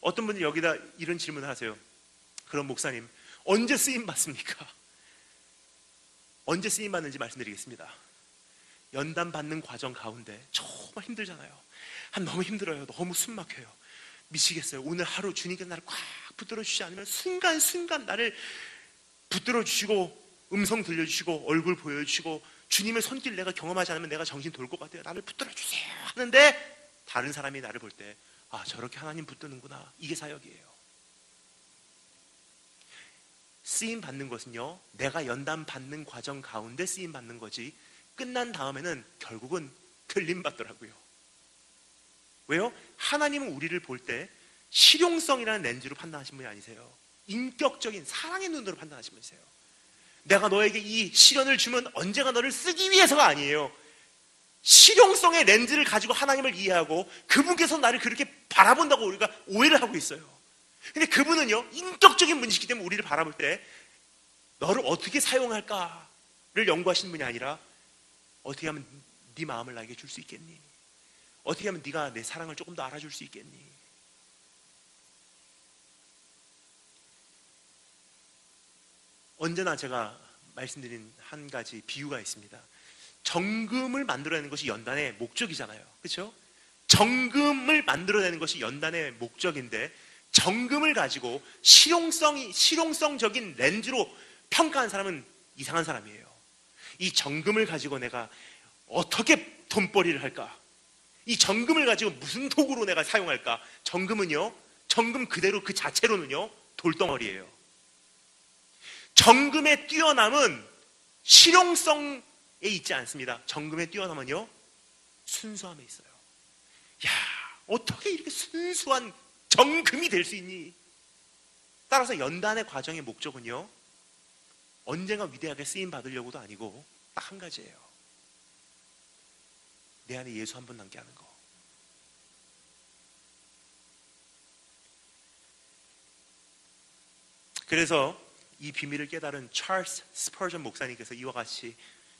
어떤 분이 여기다 이런 질문을 하세요. 그럼 목사님, 언제 쓰임 받습니까? 언제 쓰임 받는지 말씀드리겠습니다. 연단 받는 과정 가운데 정말 힘들잖아요. 너무 힘들어요. 너무 숨 막혀요. 미치겠어요. 오늘 하루 주님께서 나를 꽉 붙들어 주시지 않으면 순간순간 나를 붙들어 주시고 음성 들려주시고 얼굴 보여주시고 주님의 손길 내가 경험하지 않으면 내가 정신 돌 것 같아요. 나를 붙들어 주세요 하는데 다른 사람이 나를 볼 때 저렇게 하나님 붙드는구나. 이게 사역이에요. 쓰임 받는 것은요, 내가 연단 받는 과정 가운데 쓰임 받는 거지 끝난 다음에는 결국은 틀림 받더라고요. 왜요? 하나님은 우리를 볼 때 실용성이라는 렌즈로 판단하신 분이 아니세요. 인격적인 사랑의 눈으로 판단하신 분이세요. 내가 너에게 이 시련을 주면 언제가 너를 쓰기 위해서가 아니에요. 실용성의 렌즈를 가지고 하나님을 이해하고 그분께서 나를 그렇게 바라본다고 우리가 오해를 하고 있어요. 근데 그분은요, 인격적인 분이시기 때문에 우리를 바라볼 때 너를 어떻게 사용할까를 연구하시는 분이 아니라 어떻게 하면 네 마음을 나에게 줄 수 있겠니? 어떻게 하면 네가 내 사랑을 조금 더 알아줄 수 있겠니? 언제나 제가 말씀드린 한 가지 비유가 있습니다. 정금을 만들어내는 것이 연단의 목적이잖아요. 그렇죠? 정금을 만들어내는 것이 연단의 목적인데 정금을 가지고 실용성적인 렌즈로 평가한 사람은 이상한 사람이에요. 이 정금을 가지고 내가 어떻게 돈벌이를 할까? 이 정금을 가지고 무슨 도구로 내가 사용할까? 정금은요, 정금 그대로 그 자체로는요, 돌덩어리예요. 정금의 뛰어남은 실용성에 있지 않습니다. 정금의 뛰어남은요, 순수함에 있어요. 야, 어떻게 이렇게 순수한 정금이 될 수 있니? 따라서 연단의 과정의 목적은요, 언젠가 위대하게 쓰임 받으려고도 아니고 딱 한 가지예요. 내 안에 예수 한 번 남게 하는 거. 그래서 이 비밀을 깨달은 찰스 스퍼전 목사님께서 이와 같이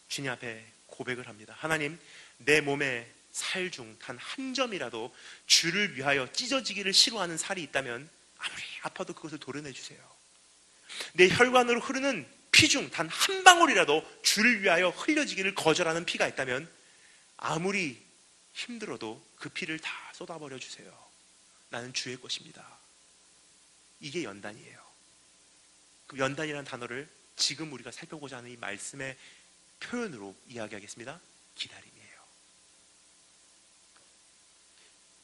주님 앞에 고백을 합니다. 하나님, 내 몸에 살 중 단 한 점이라도 주를 위하여 찢어지기를 싫어하는 살이 있다면 아무리 아파도 그것을 도려내 주세요. 내 혈관으로 흐르는 피 중 단 한 방울이라도 주를 위하여 흘려지기를 거절하는 피가 있다면 아무리 힘들어도 그 피를 다 쏟아버려 주세요. 나는 주의 것입니다. 이게 연단이에요. 그 연단이라는 단어를 지금 우리가 살펴보고자 하는 이 말씀의 표현으로 이야기하겠습니다. 기다림이에요.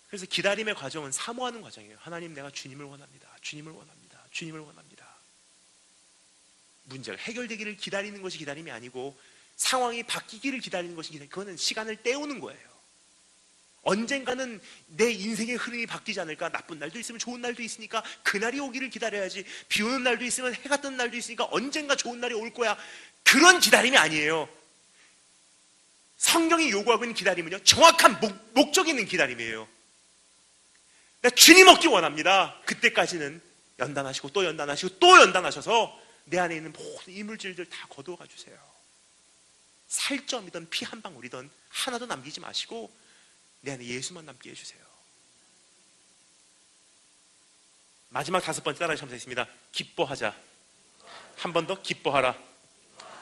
그래서 기다림의 과정은 사모하는 과정이에요. 하나님, 내가 주님을 원합니다. 주님을 원합니다. 주님을 원합니다. 문제가 해결되기를 기다리는 것이 기다림이 아니고 상황이 바뀌기를 기다리는 것이 기다림. 그거는 시간을 때우는 거예요. 언젠가는 내 인생의 흐름이 바뀌지 않을까? 나쁜 날도 있으면 좋은 날도 있으니까 그날이 오기를 기다려야지. 비 오는 날도 있으면 해가 뜨는 날도 있으니까 언젠가 좋은 날이 올 거야. 그런 기다림이 아니에요. 성경이 요구하고 있는 기다림은요, 정확한 목적이 있는 기다림이에요. 나 주님 얻기 원합니다. 그때까지는 연단하시고 또 연단하시고 또 연단하셔서 내 안에 있는 모든 이물질들 다 거두어가 주세요. 살점이든 피 한 방울이든 하나도 남기지 마시고 내 안에 예수만 남게 해주세요. 마지막 5번째 따라 하겠습니다. 기뻐하자. 한 번 더 기뻐하라.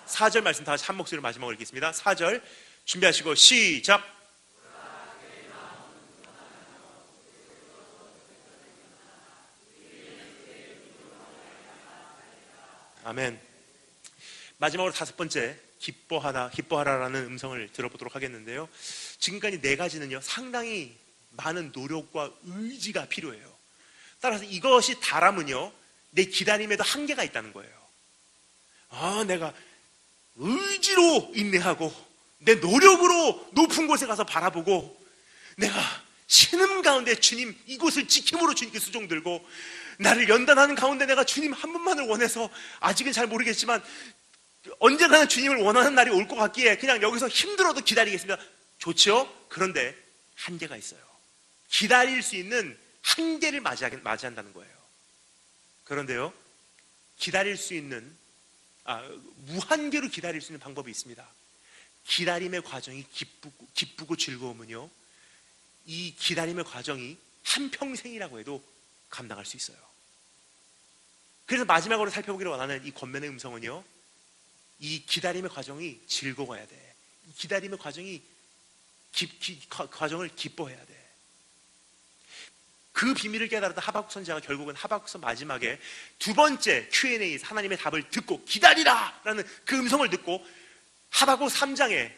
4절 말씀 다 같이 한 목소리로 마지막으로 읽겠습니다. 4절 준비하시고 시작. 아멘. 마지막으로 5번째 기뻐하라라는 음성을 들어보도록 하겠는데요. 지금까지 4가지는요, 상당히 많은 노력과 의지가 필요해요. 따라서 이것이 다라면요, 내 기다림에도 한계가 있다는 거예요. 내가 의지로 인내하고 내 노력으로 높은 곳에 가서 바라보고 내가 신음 가운데 주님 이곳을 지킴으로 주님께 수종 들고 나를 연단하는 가운데 내가 주님 한 분만을 원해서 아직은 잘 모르겠지만 언젠가는 주님을 원하는 날이 올 것 같기에 그냥 여기서 힘들어도 기다리겠습니다. 좋죠? 그런데 한계가 있어요. 기다릴 수 있는 한계를 맞이한다는 거예요. 그런데요, 기다릴 수 있는 무한계로 기다릴 수 있는 방법이 있습니다. 기다림의 과정이 기쁘고 즐거우면요, 이 기다림의 과정이 한평생이라고 해도 감당할 수 있어요. 그래서 마지막으로 살펴보기를 원하는 이 권면의 음성은요, 이 기다림의 과정이 즐거워야 돼. 이 기다림의 과정이 과정을 기뻐해야 돼. 그 비밀을 깨달았던 하박국 선지자가 결국은 하박국서 마지막에 두 번째 Q&A에서 하나님의 답을 듣고 기다리라! 라는 그 음성을 듣고 하박국 3장에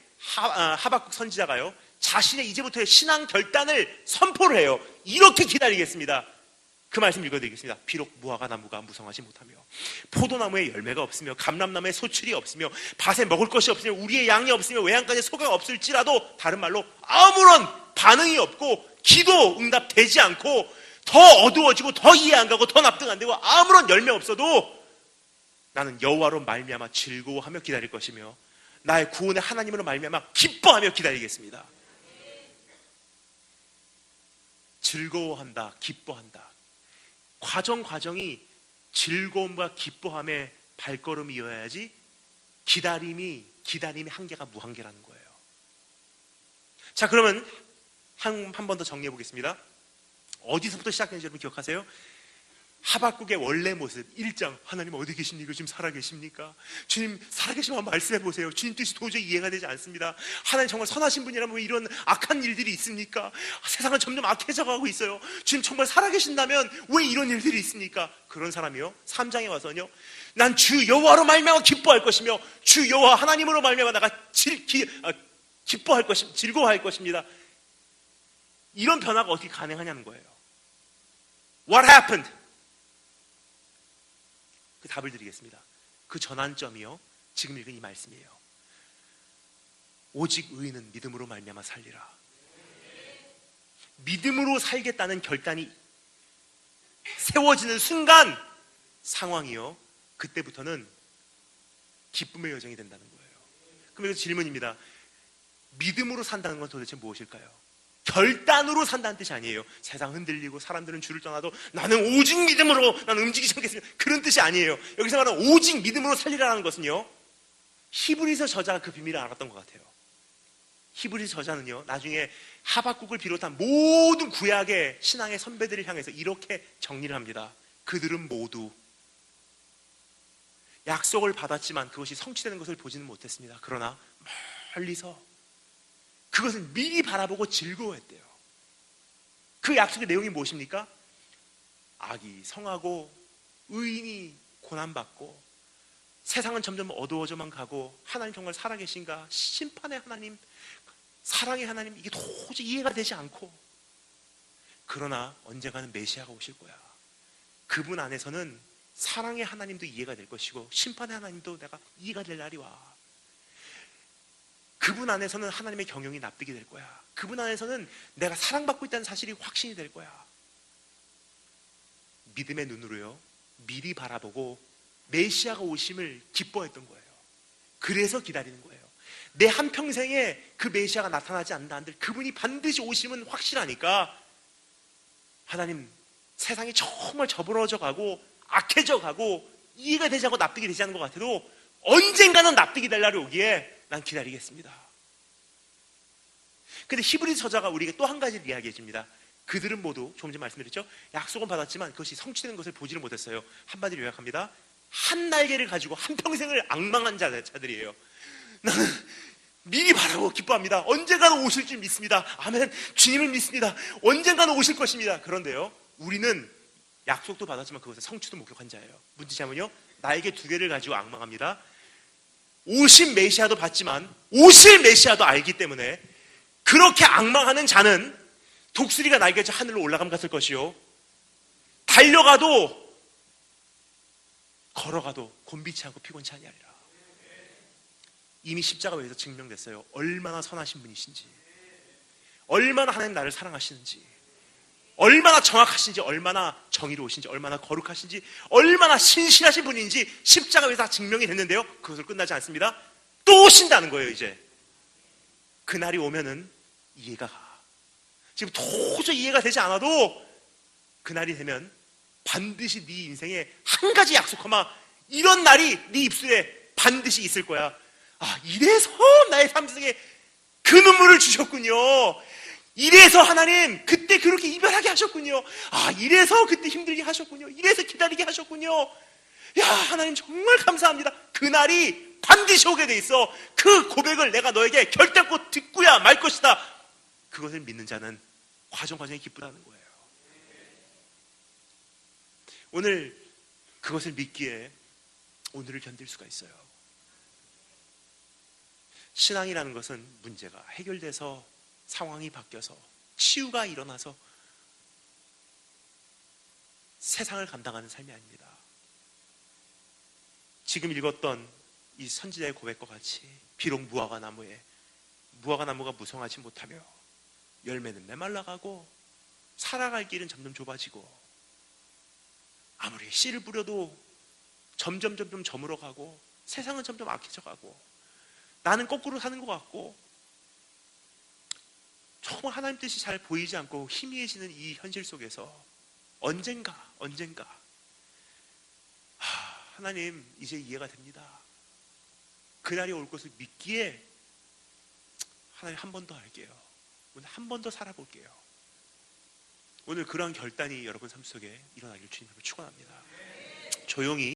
하박국 선지자가요, 자신의 이제부터의 신앙 결단을 선포를 해요. 이렇게 기다리겠습니다. 그 말씀 읽어드리겠습니다. 비록 무화과 나무가 무성하지 못하며 포도나무에 열매가 없으며 감람나무에 소출이 없으며 밭에 먹을 것이 없으며 우리의 양이 없으며 외양간에 소가 없을지라도, 다른 말로 아무런 반응이 없고 기도 응답되지 않고 더 어두워지고 더 이해 안 가고 더 납득 안 되고 아무런 열매 없어도 나는 여호와로 말미암아 즐거워하며 기다릴 것이며 나의 구원의 하나님으로 말미암아 기뻐하며 기다리겠습니다. 즐거워한다, 기뻐한다. 과정이 즐거움과 기뻐함의 발걸음이어야지 기다림의 한계가 무한계라는 거예요. 자, 그러면 한 번 더 정리해 보겠습니다. 어디서부터 시작했는지 여러분 기억하세요? 하박국의 원래 모습 1장, 하나님 어디 계십니까? 지금 살아계십니까? 주님 살아계시면 한번 말씀해 보세요. 주님 뜻이 도저히 이해가 되지 않습니다. 하나님 정말 선하신 분이라면 왜 이런 악한 일들이 있습니까? 세상은 점점 악해져 가고 있어요. 주님 정말 살아계신다면 왜 이런 일들이 있습니까? 그런 사람이요, 3장에 와서는요, 난 주 여호와로 말미암아 기뻐할 것이며 주 여호와 하나님으로 말미암아 내가 기뻐할 것입니다. 즐거워할 것입니다. 이런 변화가 어떻게 가능하냐는 거예요. What happened? 그 답을 드리겠습니다. 그 전환점이요, 지금 읽은 이 말씀이에요. 오직 의인은 믿음으로 말미암아 살리라. 믿음으로 살겠다는 결단이 세워지는 순간 상황이요, 그때부터는 기쁨의 여정이 된다는 거예요. 그럼 여기서 질문입니다. 믿음으로 산다는 건 도대체 무엇일까요? 결단으로 산다는 뜻이 아니에요. 세상 흔들리고 사람들은 주를 떠나도 나는 오직 믿음으로 나는 움직이지 않겠습니다, 그런 뜻이 아니에요. 여기서 말하는 오직 믿음으로 살리라는 것은요, 히브리서 저자가 그 비밀을 알았던 것 같아요. 히브리서 저자는요, 나중에 하박국을 비롯한 모든 구약의 신앙의 선배들을 향해서 이렇게 정리를 합니다. 그들은 모두 약속을 받았지만 그것이 성취되는 것을 보지는 못했습니다. 그러나 멀리서 그것을 미리 바라보고 즐거워했대요. 그 약속의 내용이 무엇입니까? 악이 성하고 의인이 고난받고 세상은 점점 어두워져만 가고 하나님 정말 살아계신가, 심판의 하나님, 사랑의 하나님, 이게 도저히 이해가 되지 않고, 그러나 언젠가는 메시아가 오실 거야. 그분 안에서는 사랑의 하나님도 이해가 될 것이고 심판의 하나님도 내가 이해가 될 날이 와. 그분 안에서는 하나님의 경영이 납득이 될 거야. 그분 안에서는 내가 사랑받고 있다는 사실이 확신이 될 거야. 믿음의 눈으로요, 미리 바라보고 메시아가 오심을 기뻐했던 거예요. 그래서 기다리는 거예요. 내 한평생에 그 메시아가 나타나지 않는다 한들 그분이 반드시 오심은 확실하니까, 하나님 세상이 정말 저버러져 가고 악해져 가고 이해가 되지 않고 납득이 되지 않는 것 같아도 언젠가는 납득이 될 날이 오기에 난 기다리겠습니다. 근데 히브리서 저자가 우리에게 또 한 가지를 이야기해 줍니다. 그들은 모두, 조금 전에 말씀드렸죠, 약속은 받았지만 그것이 성취되는 것을 보지를 못했어요. 한마디로 요약합니다. 한 날개를 가지고 한평생을 앙망한 자들이에요. 나는 미리 바라고 기뻐합니다. 언젠가는 오실 줄 믿습니다. 아멘. 주님을 믿습니다. 언젠가는 오실 것입니다. 그런데요, 우리는 약속도 받았지만 그것을 성취도 목격한 자예요. 문제점은요, 날개 두 개를 가지고 앙망합니다. 오신 메시아도 봤지만 오실 메시아도 알기 때문에 그렇게 앙망하는 자는 독수리가 날개쳐 하늘로 올라감 같을 것이요, 달려가도 걸어가도 곤비치 않고 피곤치 아니하리라. 이미 십자가 위에서 증명됐어요. 얼마나 선하신 분이신지, 얼마나 하나님 나를 사랑하시는지, 얼마나 정확하신지, 얼마나 정의로우신지, 얼마나 거룩하신지, 얼마나 신실하신 분인지 십자가 위에서 다 증명이 됐는데요, 그것으로 끝나지 않습니다. 또 오신다는 거예요. 이제 그날이 오면은 이해가 가. 지금 도저히 이해가 되지 않아도 그날이 되면 반드시 네 인생에 한 가지 약속하마, 이런 날이 네 입술에 반드시 있을 거야. 이래서 나의 삶 속에 그 눈물을 주셨군요. 이래서 하나님 그때 그렇게 이별하게 하셨군요. 이래서 그때 힘들게 하셨군요. 이래서 기다리게 하셨군요. 야, 하나님 정말 감사합니다. 그날이 반드시 오게 돼 있어. 그 고백을 내가 너에게 결단코 듣고야 말 것이다. 그것을 믿는 자는 과정이 기쁘다는 거예요. 오늘 그것을 믿기에 오늘을 견딜 수가 있어요. 신앙이라는 것은 문제가 해결돼서 상황이 바뀌어서 치유가 일어나서 세상을 감당하는 삶이 아닙니다. 지금 읽었던 이 선지자의 고백과 같이 비록 무화과 나무가 무성하지 못하며 열매는 메말라가고 살아갈 길은 점점 좁아지고 아무리 씨를 뿌려도 점점 저물어가고 세상은 점점 악해져가고 나는 거꾸로 사는 것 같고 정말 하나님 뜻이 잘 보이지 않고 희미해지는 이 현실 속에서 언젠가 하나님 이제 이해가 됩니다. 그날이 올 것을 믿기에 하나님 한 번 더 할게요. 오늘 한 번 더 살아볼게요. 오늘 그러한 결단이 여러분 삶 속에 일어나길 주님으로 축원합니다. 조용히